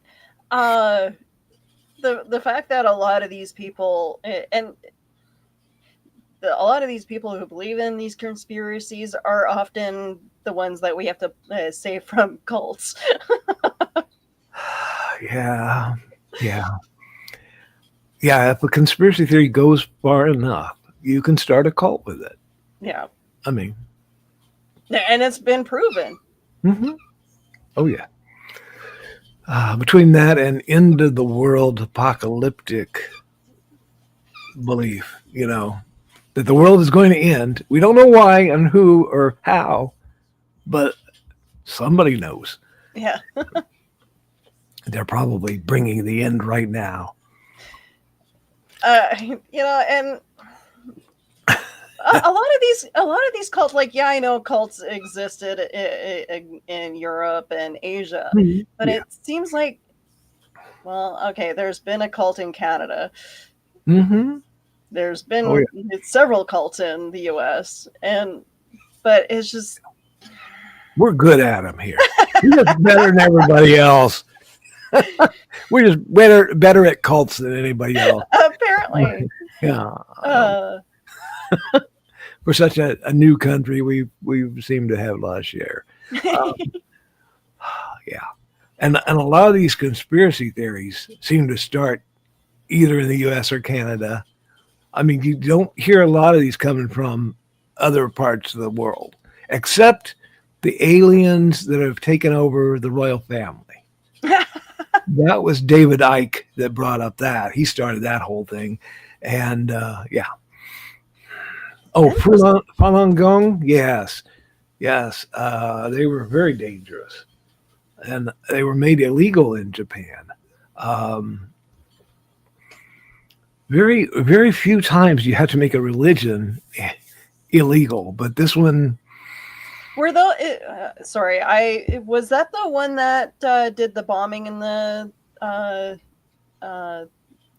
the fact that a lot of these people a lot of these people who believe in these conspiracies are often the ones that we have to save from cults. Yeah. If a conspiracy theory goes far enough, you can start a cult with it. Yeah. I mean, and it's been proven. Mm-hmm. Oh, yeah. Between that and end of the world apocalyptic belief, you know, that the world is going to end. We don't know why and who or how, but somebody knows. Yeah. They're probably bringing the end right now. You know, and a lot of these cults, like, yeah, I know cults existed in Europe and Asia, but it seems like, well, okay, there's been a cult in Canada. Mm-hmm. There's been several cults in the US, but it's just, we're good at them here. We're just better than everybody else. We're just better at cults than anybody else. Apparently. Yeah. For such a new country, we seem to have a lot of share. Yeah. And a lot of these conspiracy theories seem to start either in the US or Canada. I mean, you don't hear a lot of these coming from other parts of the world, except the aliens that have taken over the royal family. That was David Icke that brought up that. He started that whole thing. And yeah. Oh, Falun Gong? Yes. Yes, they were very dangerous, and they were made illegal in Japan. Um, very few times you have to make a religion illegal, but this one Were the sorry, I was that the one that did the bombing in the uh uh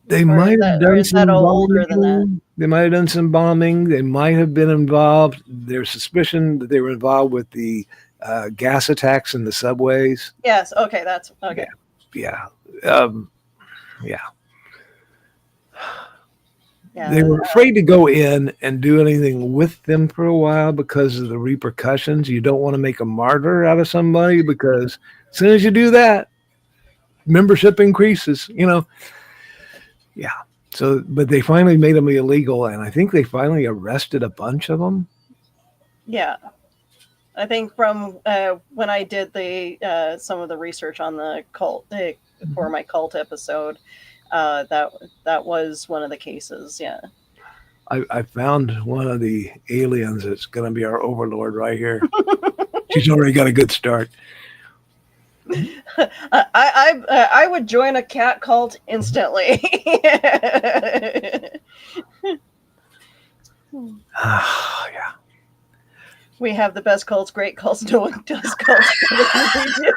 they or might is have or done is that some older than that? bombing. They might have done some bombing. They might have been involved. There's suspicion that they were involved with the gas attacks in the subways. Yes, okay, that's Yeah, okay. yeah, um, yeah. They Yeah. were afraid to go in and do anything with them for a while because of the repercussions. You don't want to make a martyr out of somebody because as soon as you do that, membership increases. Yeah. So, but they finally made them illegal, and I think they finally arrested a bunch of them. Yeah. I think from when I did the some of the research on the cult for my cult episode, that that was one of the cases. Yeah, I found one of the aliens that's going to be our overlord right here. She's already got a good start. I would join a cat cult instantly. Yeah. We have the best cults, great cults. No one does cults better than we do.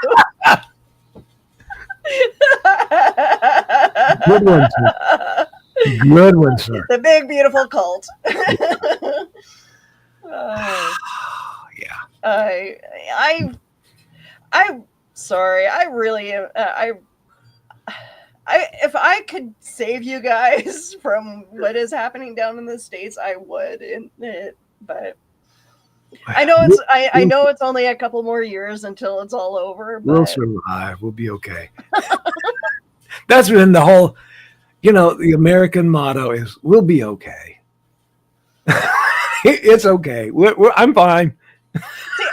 Good one, sir. Good one, sir. The big beautiful cult. Yeah. I'm sorry. I really I if I could save you guys from what is happening down in the States, I would. But I know I know it's only a couple more years until it's all over. We'll But survive. We'll be okay. That's been the whole, the American motto is we'll be okay. It's okay. I'm fine. see,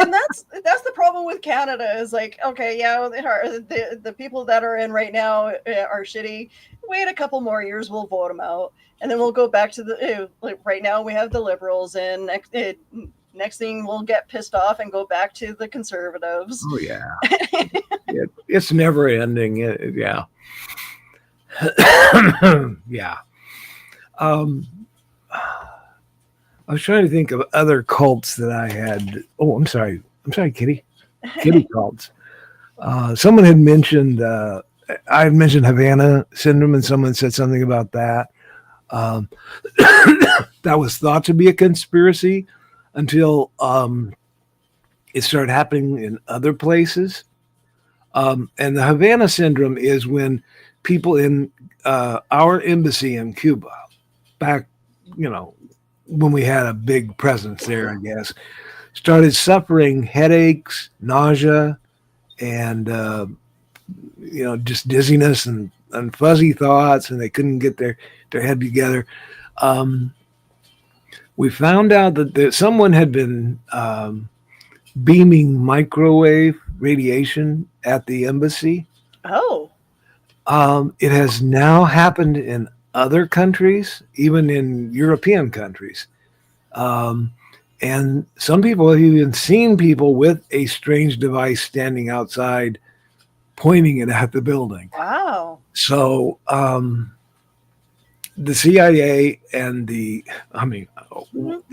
and that's the problem with Canada is like, okay, yeah, the people that are in right now are shitty. Wait a couple more years, we'll vote them out, and then we'll go back to the like right now we have the Liberals, and next thing we'll get pissed off and go back to the Conservatives. Oh yeah, it's never ending. Yeah, yeah. Um, I was trying to think of other cults that I had. Oh, I'm sorry, Kitty. Kitty cults. Someone had mentioned. I had mentioned Havana syndrome, and someone said something about that. Um, that was thought to be a conspiracy until it started happening in other places. And the Havana syndrome is when people in our embassy in Cuba, back, when we had a big presence there, I guess, started suffering headaches, nausea, and just dizziness and fuzzy thoughts, and they couldn't get their head together. We found out that someone had been beaming microwave radiation at the embassy. Oh, It has now happened in other countries, even in European countries. And some people have even seen people with a strange device standing outside pointing it at the building. wow. So the CIA and the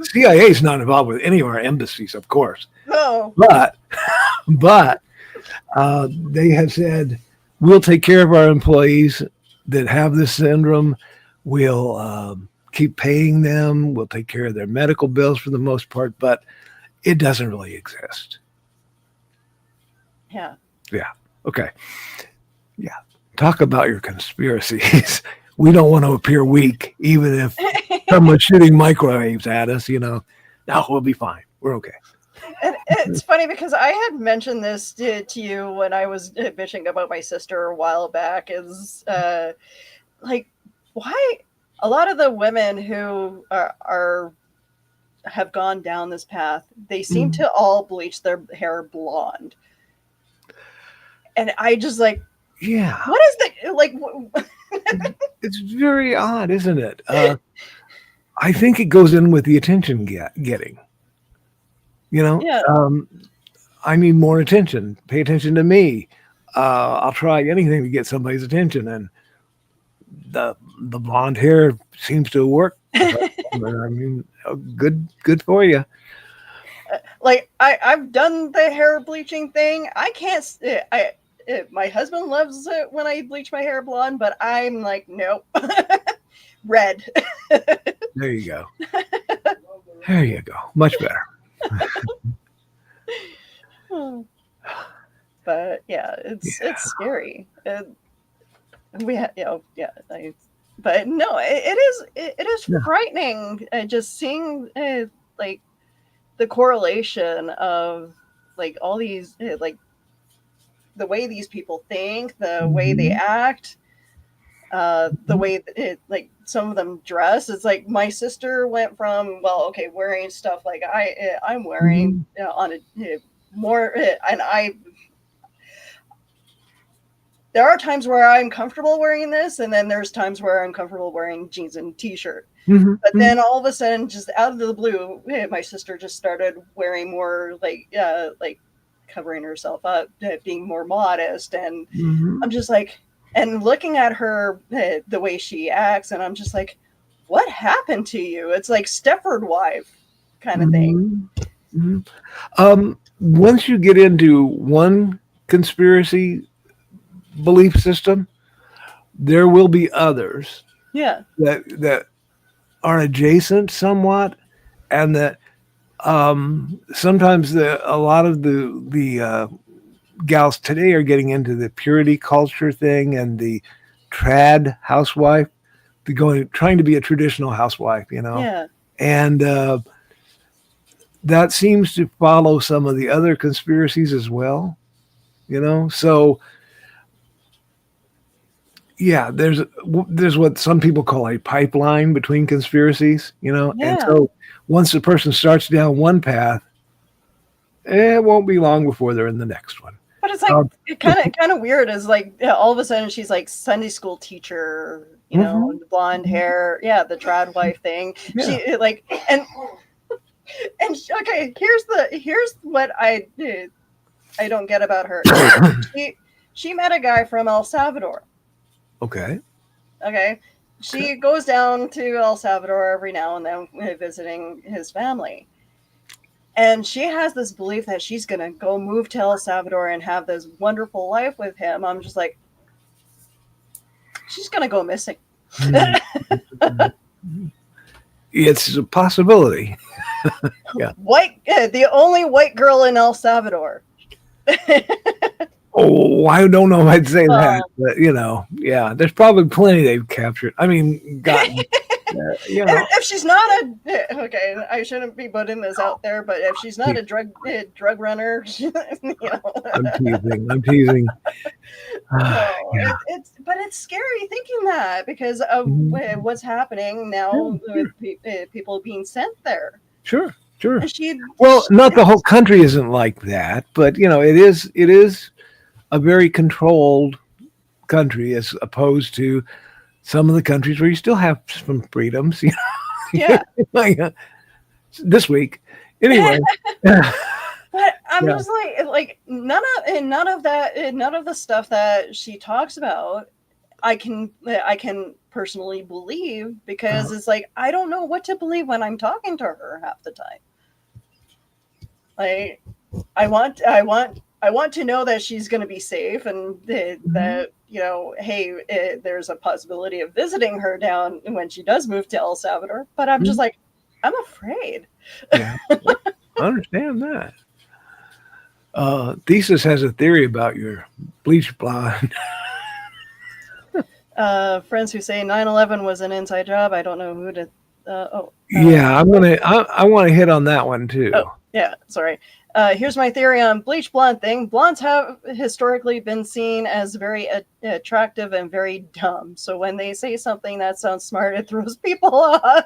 CIA is not involved with any of our embassies, of course. No. But they have said, we'll take care of our employees that have this syndrome. We'll keep paying them. We'll take care of their medical bills for the most part, but it doesn't really exist. Yeah. Yeah. Okay. Yeah. Talk about your conspiracies. We don't want to appear weak, even if someone's shooting microwaves at us, No, we'll be fine. We're okay. And it's funny because I had mentioned this to you when I was bitching about my sister a while back. Is like why a lot of the women who have gone down this path, they seem to all bleach their hair blonde, and I just like, yeah, what is the like? It's very odd, isn't it? I think it goes in with the attention getting. You know, Yeah. I need more attention. Pay attention to me. I'll try anything to get somebody's attention, and the blonde hair seems to work. I mean, good for you. Like I've done the hair bleaching thing. I can't. My husband loves it when I bleach my hair blonde, but I'm like, nope, red. There you go. There you go. Much better. But yeah, Yeah. it's scary. Yeah. But no, it is Yeah. frightening. Just seeing like the correlation of like all these like the way these people think, the way they Mhm. act, the Mhm. way like some of them dress. It's like my sister went from, well, okay, wearing stuff like I'm wearing Mhm. on a more, and I there are times where I'm comfortable wearing this, and then there's times where I'm comfortable wearing jeans and t-shirt. Mhm. But Mhm. then all of a sudden, just out of the blue, my sister just started wearing more like covering herself up, being more modest, and Mhm. I'm just like, and looking at her, the way she acts, and I'm just like, what happened to you? It's like Stepford wife kind of thing. Mhm. Mhm. Once you get into one conspiracy belief system, there will be others Yeah, that are adjacent somewhat, and that sometimes a lot of the gals today are getting into the purity culture thing and the trad housewife, the going trying to be a traditional housewife, yeah, and that seems to follow some of the other conspiracies as well. So yeah, there's what some people call a pipeline between conspiracies, and yeah. so once the person starts down one path, it won't be long before they're in the next one. But it's like Um, it kind of weird. Is like, yeah, all of a sudden she's like Sunday school teacher, mhm, the blonde hair, yeah, the trad wife thing. yeah. She like okay. Here's what I don't get about her. She she met a guy from El Salvador. Okay. Okay, Okay. she goes down to El Salvador every now and then, visiting his family. And she has this belief that she's gonna go move to El Salvador and have this wonderful life with him. I'm just like, she's gonna go missing. Mm. It's a possibility. Yeah. The only white girl in El Salvador. Oh, I don't know if I'd say that, Um, but yeah, there's probably plenty they've captured. I mean, gotten, you know. if she's not okay, I shouldn't be putting this out there, but if she's not a drug runner, I'm teasing. I'm teasing. no, Yeah. but it's scary thinking that because of Mhm. what's happening Yeah. now with Sure. people being sent there, Sure. Sure. and Well, not the whole country isn't like that, but it is a very controlled country as opposed to some of the countries where you still have some freedoms. yeah. Like, this week, anyway. Yeah. But I'm just like none of that, none of the stuff that she talks about I can personally believe, because Uh, it's like I don't know what to believe when I'm talking to her half the time. Like I want to know that she's going to be safe, and mhm. that hey, there's a possibility of visiting her down when she does move to El Salvador. But I'm just Mhm. like, I'm afraid. Yeah, I understand that. Thesis has a theory about your bleach blonde. Friends who say 9/11 was an inside job. I don't know who to. Oh, Yeah, I want to hit on that one too. oh, yeah, sorry. Here's my theory on bleach blonde thing. Blondes have historically been seen as very attractive and very dumb. So when they say something that sounds smart, it throws people off.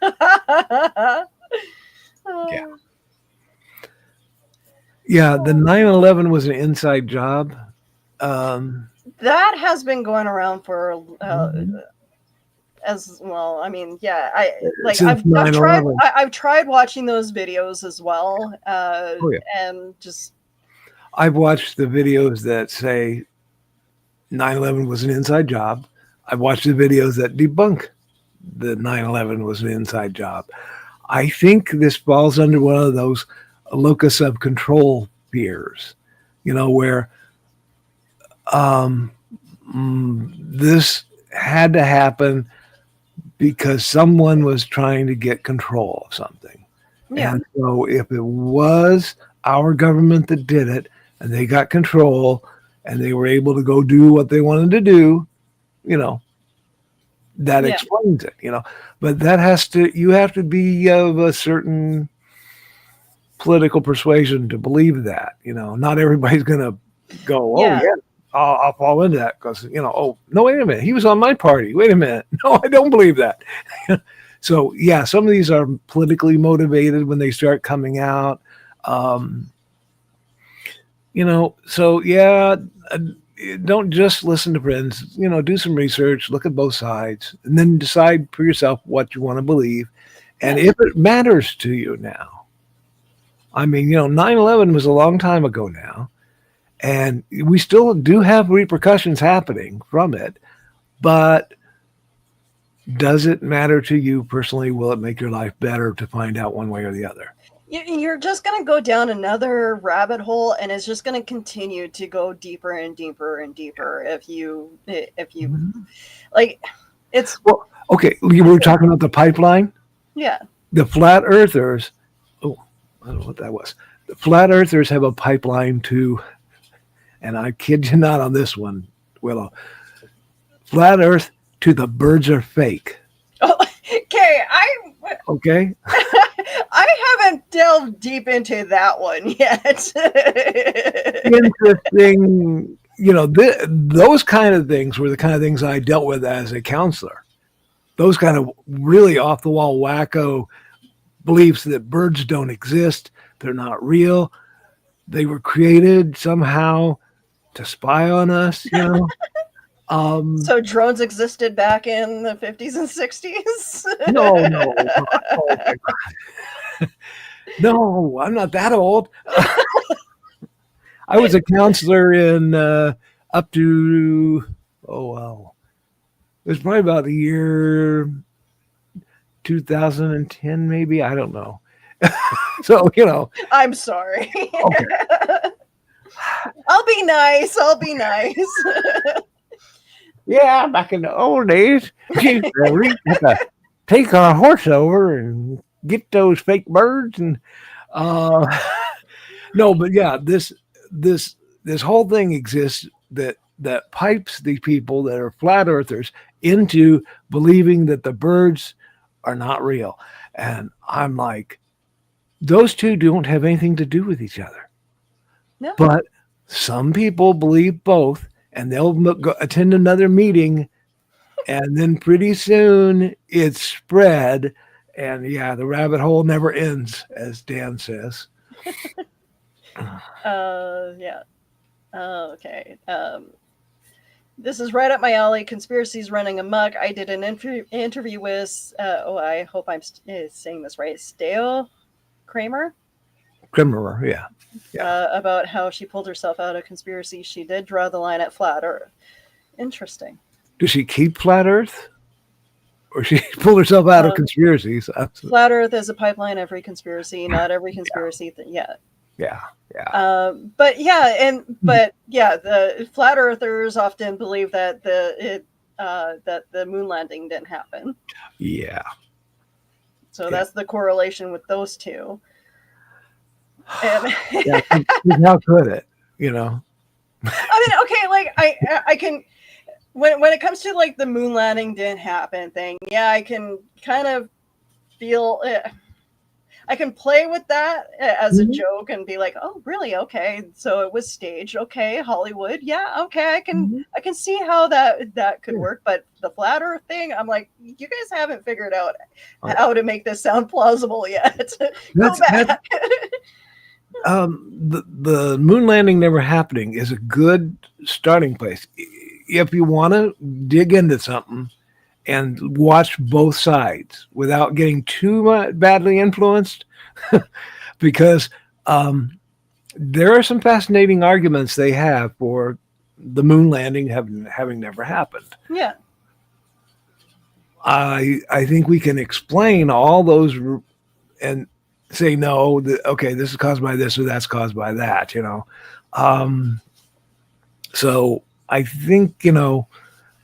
Yeah, Uh, yeah. The 9/11 was an inside job. Um, that has been going around for mhm. as well. I mean, yeah, I like since I've tried watching those videos as well, Oh yeah, and just I've watched the videos that say 9/11 was an inside job. I've watched the videos that debunk the 9/11 was an inside job. I think this falls under one of those locus of control fears, where um, this had to happen because someone was trying to get control of something. yeah, And so if it was our government that did it and they got control and they were able to go do what they wanted to do, that yeah, explains it. But you have to be of a certain political persuasion to believe that. Not everybody's going to go, oh, yeah, yeah, I'll fall into that because, oh, no, wait a minute. He was on my party. Wait a minute. No, I don't believe that. So, yeah, some of these are politically motivated when they start coming out. So, yeah, don't just listen to friends. Do some research, look at both sides, and then decide for yourself what you want to believe. And if it matters to you now, I mean, 9/11 was a long time ago now, and we still do have repercussions happening from it. But does it matter to you personally? Will it make your life better to find out one way or the other? you're just going to go down another rabbit hole, and it's just going to continue to go deeper and deeper and deeper if you like it's Well, okay, we were talking about the pipeline. yeah, The flat earthers, oh, I don't know what that was. The flat earthers have a pipeline to, and I kid you not on this one, Willow, flat earth to the birds are fake. oh, okay, Okay. I haven't delved deep into that one yet. Interesting. Those kind of things were the kind of things I dealt with as a counselor. Those kind of really off the wall wacko beliefs that birds don't exist, they're not real, they were created somehow to spy on us. So drones existed back in the 50s and 60s? No. Oh my God. No, I'm not that old. I was a counselor in up to it was probably about the year 2010, maybe. I don't know. So I'm sorry. Okay. I'll be nice. Yeah, back in the old days, we had to take our horse over and get those fake birds and no, but yeah, this whole thing exists that pipes these people that are flat earthers into believing that the birds are not real. And I'm like, those two don't have anything to do with each other. No. But some people believe both, and they'll go attend another meeting, and then pretty soon it's spread. And yeah, the rabbit hole never ends, as Dan says. Yeah. Okay. This is right up my alley. Conspiracies running amok. I did an interview with, I hope I'm saying this right, Stale Kramer. Yeah. About how she pulled herself out of conspiracy. She did draw the line at flat Earth. Interesting. Does she keep flat Earth? Or she pulled herself out of conspiracies? Flat Earth is a pipeline. Every conspiracy, not every conspiracy. Yeah. But the flat earthers often believe that the moon landing didn't happen. Yeah. So that's the correlation with those two. And how could it? I mean, okay, like I can when it comes to like the moon landing didn't happen thing, yeah, I can kind of feel it. I can play with that as a joke and be like, "Oh, really? Okay, so it was staged. Okay, Hollywood. Yeah, okay, I can see how that could work." But the flat Earth thing, I'm like, you guys haven't figured out how to make this sound plausible yet. Go back. The moon landing never happening is a good starting place. If you want to dig into something and watch both sides without getting too badly influenced, because there are some fascinating arguments they have for the moon landing having never happened. Yeah. I think we can explain all those and say no. Okay, this is caused by this or that's caused by that. So I think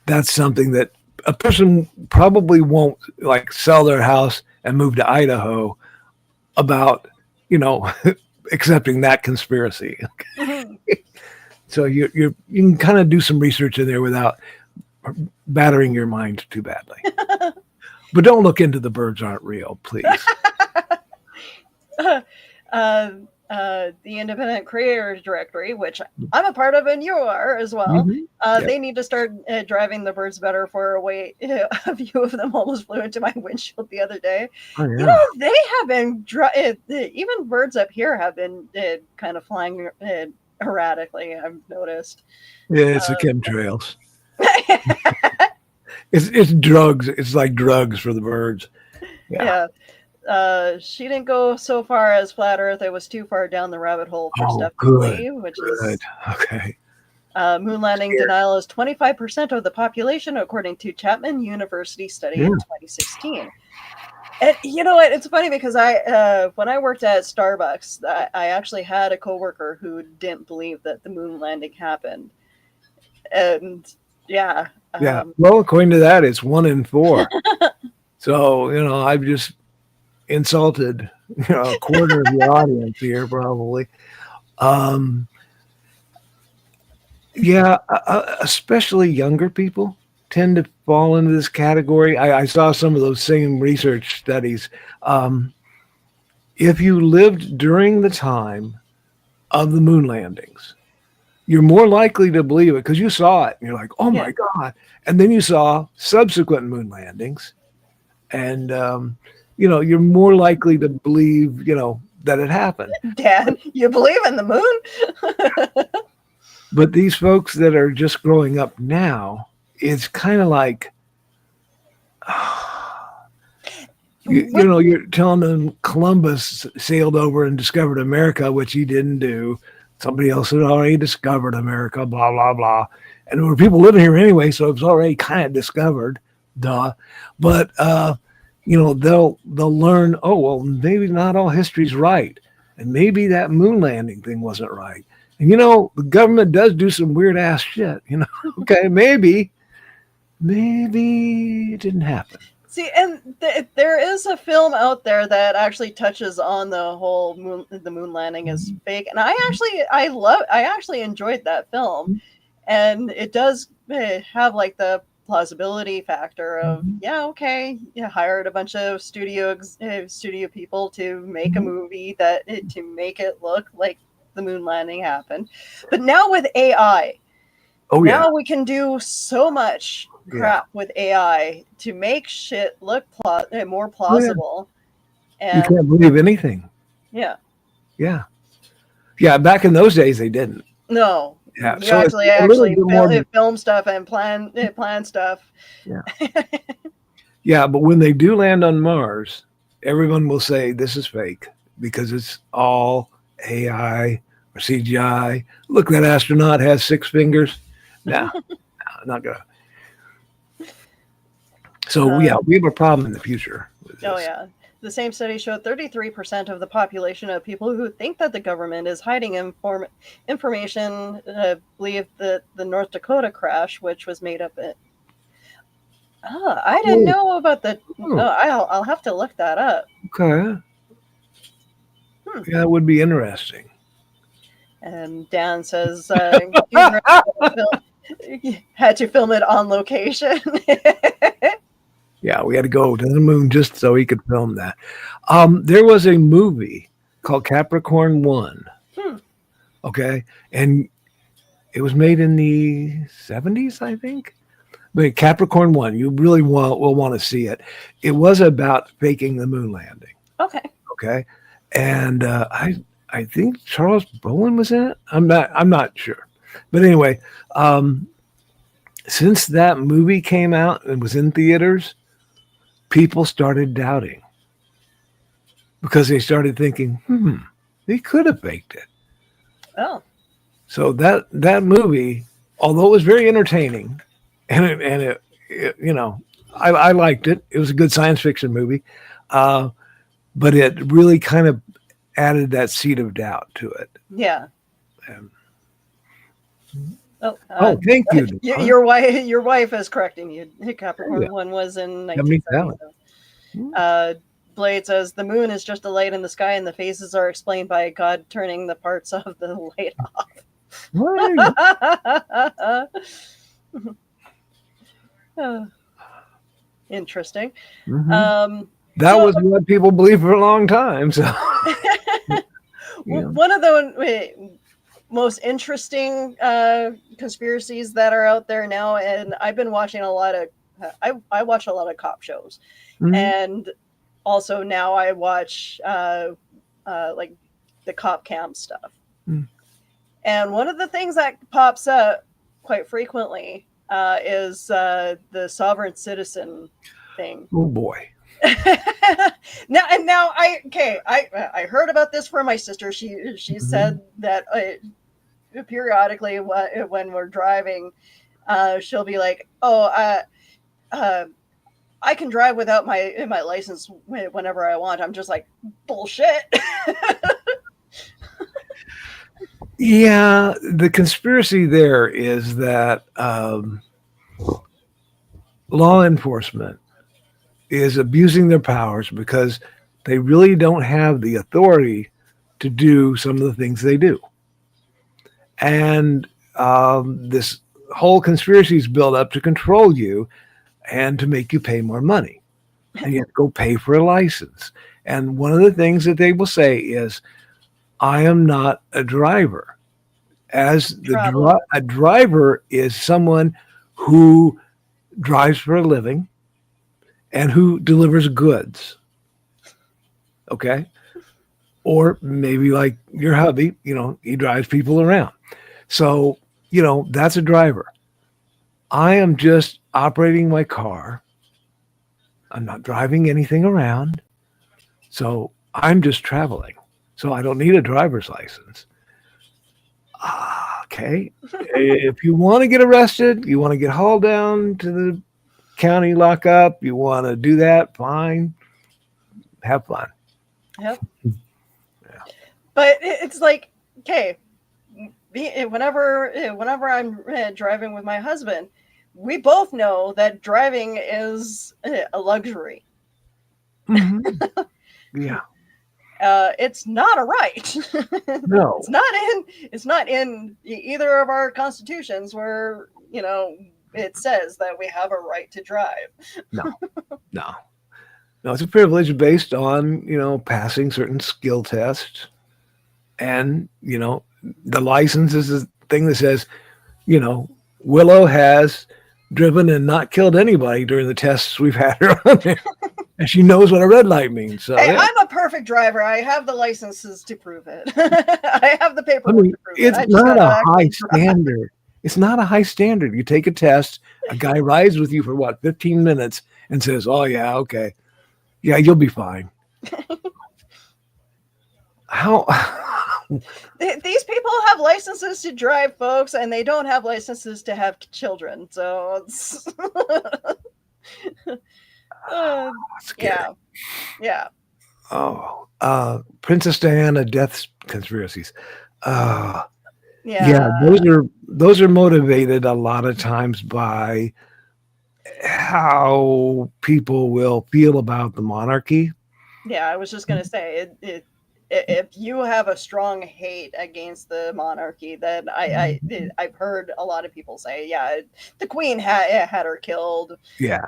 that's something that a person probably won't like sell their house and move to Idaho about accepting that conspiracy. Mhm. So you can kind of do some research in there without battering your mind too badly. But don't look into the birds aren't real, please. The Independent Creators Directory, which I'm a part of and you are as well, Yep. they need to start driving the birds better for a way. A few of them almost flew into my windshield the other day. Oh, yeah. They have been, even birds up here have been kind of flying erratically, I've noticed. Yeah, it's the Chem Trails. It's drugs. It's like drugs for the birds. Yeah. She didn't go so far as flat Earth. It was too far down the rabbit hole for Steph Lee, which is okay. Moon landing denial is 25% of the population, according to Chapman University study in 2016. And you know what? It's funny because when I worked at Starbucks, I actually had a coworker who didn't believe that the moon landing happened, and yeah. Well, according to that, it's 1 in 4. So I've just insulted a quarter of the audience here, probably. Especially younger people tend to fall into this category. I saw some of those same research studies. If you lived during the time of the moon landings, you're more likely to believe it because you saw it and you're like, oh my God. And then you saw subsequent moon landings and, you're more likely to believe, that it happened. Dad, you believe in the moon? But these folks that are just growing up now, it's kind of like, you're telling them Columbus sailed over and discovered America, which he didn't do. Somebody else had already discovered America, blah, blah, blah. And there were people living here anyway, so it was already kind of discovered, duh. But, they'll learn, oh, well, maybe not all history's right. And maybe that moon landing thing wasn't right. And, the government does do some weird ass shit, okay, maybe it didn't happen. See, and there is a film out there that actually touches on the whole moon landing is fake, and I actually enjoyed that film, and it does have like the plausibility factor of hired a bunch of studio people to make a movie to make it look like the moon landing happened, but now with AI, now we can do so much crap with AI to make shit look more plausible. And you can't believe anything. Yeah. Back in those days, they didn't. No. Yeah. You actually film stuff and plan stuff. Yeah. Yeah, but when they do land on Mars, everyone will say this is fake because it's all AI or CGI. Look, that astronaut has 6 fingers. No, not gonna. So we have a problem in the future. Oh yeah. The same study showed 33% of the population of people who think that the government is hiding information believe that the North Dakota crash, which was made up at. Oh, I didn't know about the. I'll have to look that up. Okay. Yeah, that would be interesting. And Dan says had to film it on location. Yeah, we had to go to the moon just so he could film that. There was a movie called Capricorn 1. Okay. And it was made in the 70s, I think. But Capricorn 1, you really will want to see it. It was about faking the moon landing. Okay. And I think Charles Bowen was in it. I'm not sure. But anyway, Since that movie came out and was in theaters, people started doubting because they started thinking, they could have faked it. Oh, So that movie, although it was very entertaining, and it I liked it. It was a good science fiction movie, uh, but it really kind of added that seed of doubt to it. yeah. And, Oh, thank you, Dawn. your wife is correcting you. Oh, Capricorn yeah, 1 was in 77. 1977. Blade says the moon is just a light in the sky, and the phases are explained by God turning the parts of the light Right. off. Interesting. Hmm. Um, That so was what people believed for a long time. So, yeah. one of the most interesting conspiracies that are out there now, and I've been watching a lot of I watch a lot of cop shows, Mhm. and also now I watch like the cop cam stuff. Mm. And one of the things that pops up quite frequently is the sovereign citizen thing. Oh boy. Now I heard about this from my sister. She Mhm. said that periodically when we're driving, she'll be like, "Oh, uh, I can drive without my license whenever I want." I'm just like, bullshit. Yeah, the conspiracy there is that law enforcement is abusing their powers because they really don't have the authority to do some of the things they do. And this whole conspiracy is built up to control you and to make you pay more money. And you have to go pay for a license. And one of the things that they will say is, I am not a driver. As Traveler. a driver is someone who drives for a living and who delivers goods. Okay. Or maybe like your hubby, he drives people around. So, that's a driver. I am just operating my car. I'm not driving anything around. So I'm just traveling. So I don't need a driver's license. Okay. If you want to get arrested, you want to get hauled down to the county lockup, you want to do that, fine. Have fun. Yep. Yeah. But it's like, okay, whenever I'm driving with my husband, we both know that driving is a luxury. Hmm. Yeah. It's not a right. No. It's not in either of our constitutions where it says that we have a right to drive. No. No. No. It's a privilege based on passing certain skill tests, and the license is a thing that says you know Willow has driven and not killed anybody during the tests we've had her on there. And she knows what a red light means. So Hey, yeah. I'm a perfect driver. I have the licenses to prove it. I have the I paperwork mean, to prove it. it's I just not gotta a high actually drive. standard. It's not a high standard. You take a test, a guy rides with you for 15 minutes and says, "Oh yeah, okay. Yeah, you'll be fine." How These people have licenses to drive, folks, and they don't have licenses to have children. So it's scary. yeah, yeah. Oh, Princess Diana death conspiracies. Uh yeah, Yeah, those are motivated a lot of times by how people will feel about the monarchy. yeah. I was just gonna say if you have a strong hate against the monarchy, then I've heard a lot of people say, yeah, the queen had her killed. Yeah,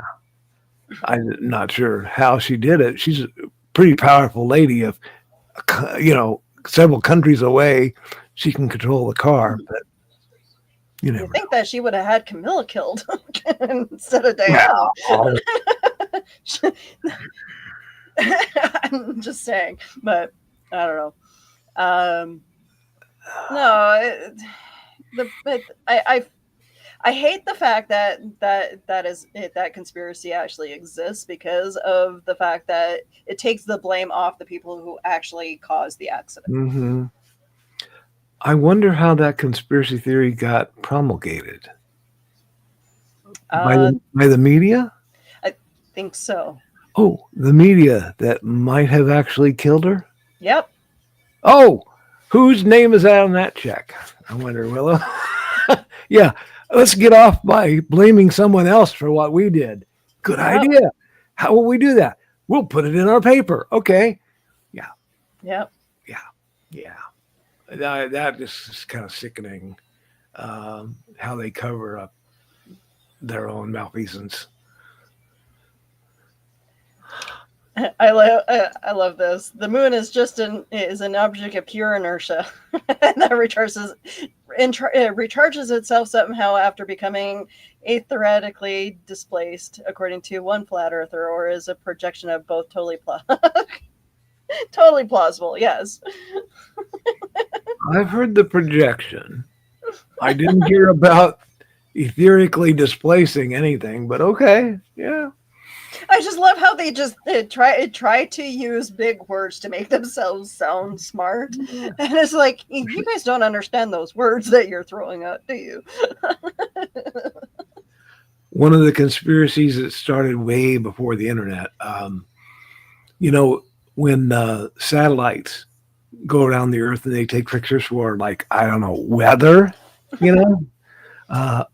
I'm not sure how she did it. She's a pretty powerful lady. Of several countries away, she can control the car, but you You never think know. that she would have had Camilla killed instead of Diana? Well, I'm just saying, but I don't know. No, the but I hate the fact that conspiracy actually exists because of the fact that it takes the blame off the people who actually caused the accident. Hmm. I wonder how that conspiracy theory got promulgated by Uh, the media. I think so. Oh, the media that might have actually killed her. Yep. Oh, whose name is that on that check? I wonder, Willow. Yeah, let's get off by blaming someone else for what we did. Good Yep. idea. How will we do that? We'll put it in our paper. Okay. Yeah, Yep. yeah, yeah. That just is kind of sickening. How they cover up their own malfeasance. I love this. The moon is just an object of pure inertia, and that recharges itself somehow after becoming theoretically displaced, according to one flat earther, or is a projection of both. Totally plausible. Yes. I've heard the projection. I didn't hear about etherically displacing anything, but okay. Yeah. I just love how they just try to use big words to make themselves sound smart, and it's like you guys don't understand those words that you're throwing out, do you? One of the conspiracies that started way before the internet. You know, when satellites go around the Earth and they take pictures for, like, I don't know, weather, you know,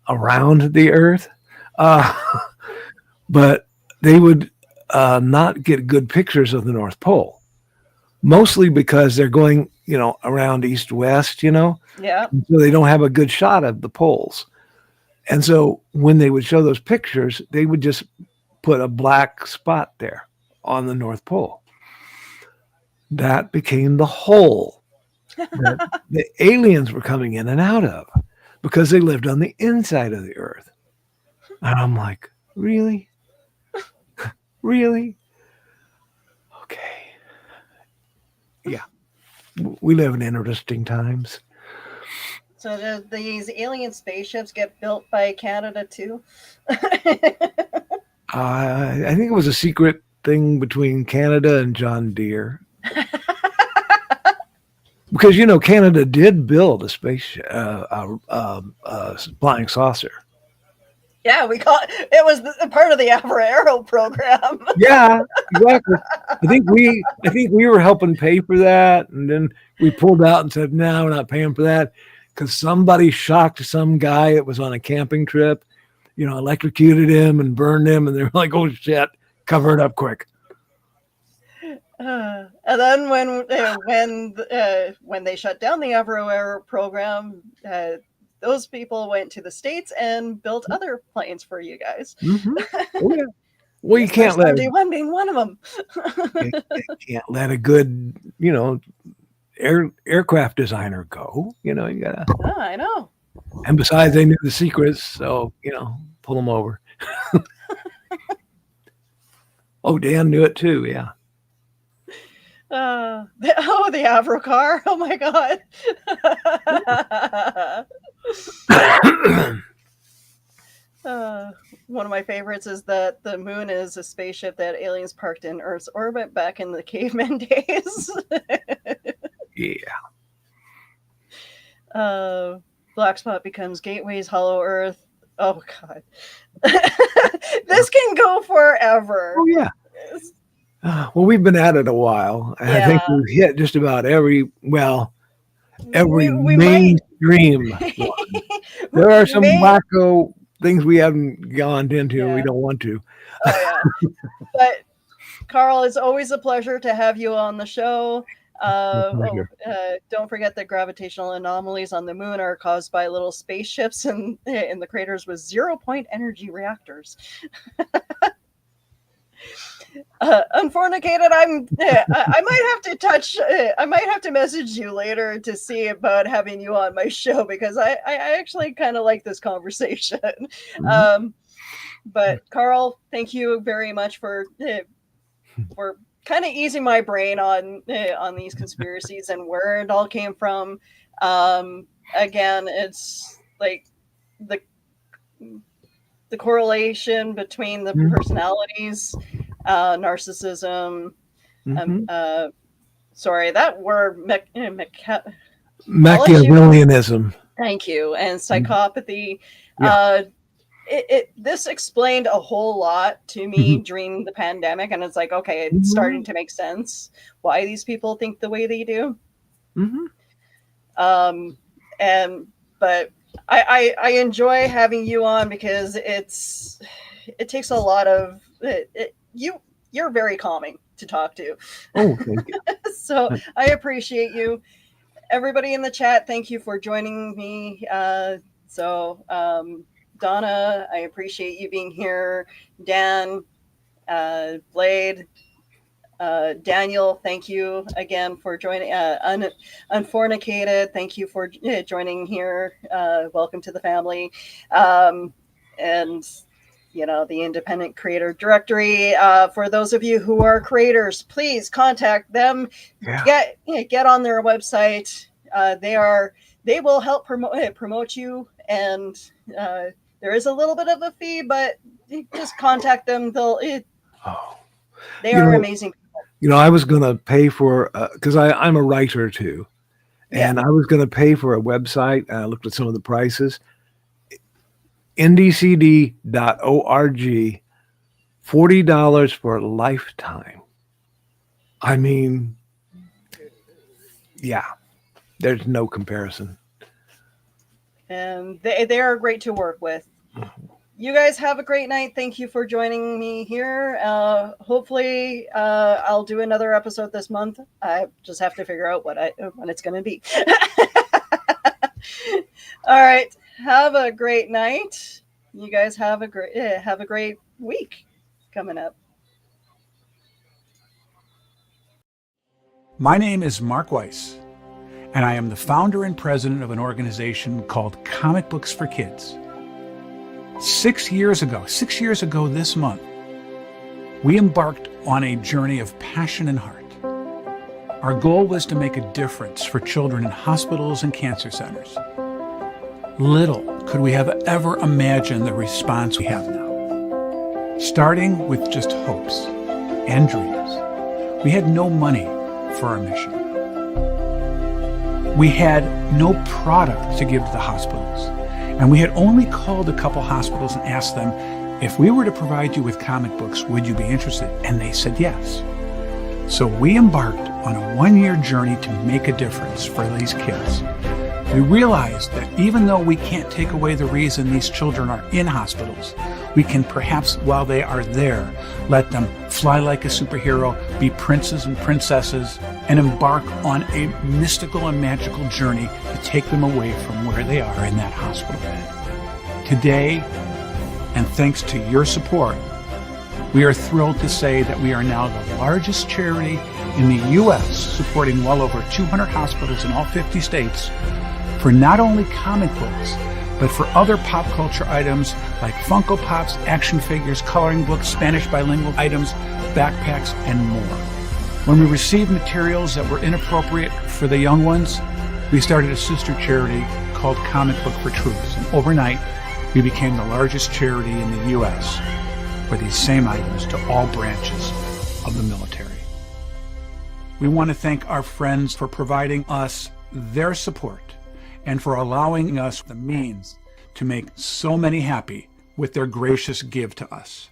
around the Earth, uh, but they would not get good pictures of the North Pole, mostly because they're going, around east west, Yeah. so they don't have a good shot of the poles. And so when they would show those pictures, they would just put a black spot there on the North Pole. That became the hole that the aliens were coming in and out of because they lived on the inside of the Earth. And I'm like, really? Really? Okay. Yeah. We live in interesting times. So these alien spaceships get built by Canada too? I think it was a secret thing between Canada and John Deere. Because Canada did build a space flying saucer. Yeah, it was part of the Aero program. Yeah, exactly. I think we were helping pay for that, and then we pulled out and said, "No, we're not paying for that," because somebody shocked some guy that was on a camping trip, electrocuted him and burned him, and they were like, "Oh shit, cover it up quick." And then when they shut down the Aero program, those people went to the States and built other planes for you guys. Mm-hmm. Oh yeah. Well, you The can't let SR-71 being one of them. you can't let a good, aircraft designer go. You gotta. Oh, I know. And besides, they knew the secrets, so pull them over. Oh, Dan knew it too. Yeah. The Avro car. Oh my god. One of my favorites is that the moon is a spaceship that aliens parked in Earth's orbit back in the caveman days. Yeah. Black spot becomes gateways, hollow Earth. Oh god. This can go forever. Oh yeah. Well, we've been at it a while, and I think we've hit just about every we mainstream might... one. There are some wacko things we haven't gone into. Yeah. We don't want to. Oh yeah. But Carl, it's always a pleasure to have you on the show. Don't forget that gravitational anomalies on the moon are caused by little spaceships in the craters with 0-point energy reactors. Unfornicated, I might have to message you later to see about having you on my show, because I actually kind of like this conversation. Mm-hmm. But Carl, thank you very much for kind of easing my brain on these conspiracies and where it all came from. Again, it's like the correlation between the personalities, narcissism. Sorry, that word Machiavellianism. Thank you, and psychopathy. Yeah. This explained a whole lot to me during the pandemic, and it's like, okay, it's starting to make sense why these people think the way they do. But I enjoy having you on because it takes a lot of you're very calming to talk to. Oh, thank you. So I appreciate you. Everybody in the chat, thank you for joining me. Donna, I appreciate you being here. Dan, Blade, Daniel, thank you again for joining. Unfornicated, thank you for joining here. Welcome to the family. And the Independent Creator Directory. For those of you who are creators, please contact them. Yeah. Get on their website. They will help promote you, and there is a little bit of a fee, but just contact them. They are amazing people. I was going to pay for because I'm a writer too, and I was going to pay for a website. I looked at some of the prices. ndcd.org, $40 for a lifetime. I mean, yeah, there's no comparison. And they are great to work with. You guys have a great night. Thank you for joining me here. Hopefully, I'll do another episode this month. I just have to figure out when it's going to be. All right. Have a great night. You guys have a great week coming up. My name is Mark Weiss, and I am the founder and president of an organization called Comic Books for Kids. 6 years ago this month, we embarked on a journey of passion and heart. Our goal was to make a difference for children in hospitals and cancer centers. Little could we have ever imagined the response we have now. Starting with just hopes and dreams, we had no money for our mission. We had no product to give to the hospitals, and we had only called a couple hospitals and asked them, if we were to provide you with comic books, would you be interested? And they said yes. So we embarked on a 1-year journey to make a difference for these kids. We realized that even though we can't take away the reason these children are in hospitals, we can perhaps, while they are there, let them fly like a superhero, be princes and princesses, and embark on a mystical and magical journey to take them away from where they are in that hospital bed. Today, and thanks to your support, we are thrilled to say that we are now the largest charity in the U.S., supporting well over 200 hospitals in all 50 states for not only comic books, but for other pop culture items like Funko Pops, action figures, coloring books, Spanish bilingual items, backpacks, and more. When we received materials that were inappropriate for the young ones, we started a sister charity called Comic Book for Troops, and overnight, we became the largest charity in the U.S. for these same items to all branches of the military. We want to thank our friends for providing us their support and for allowing us the means to make so many happy with their gracious give to us.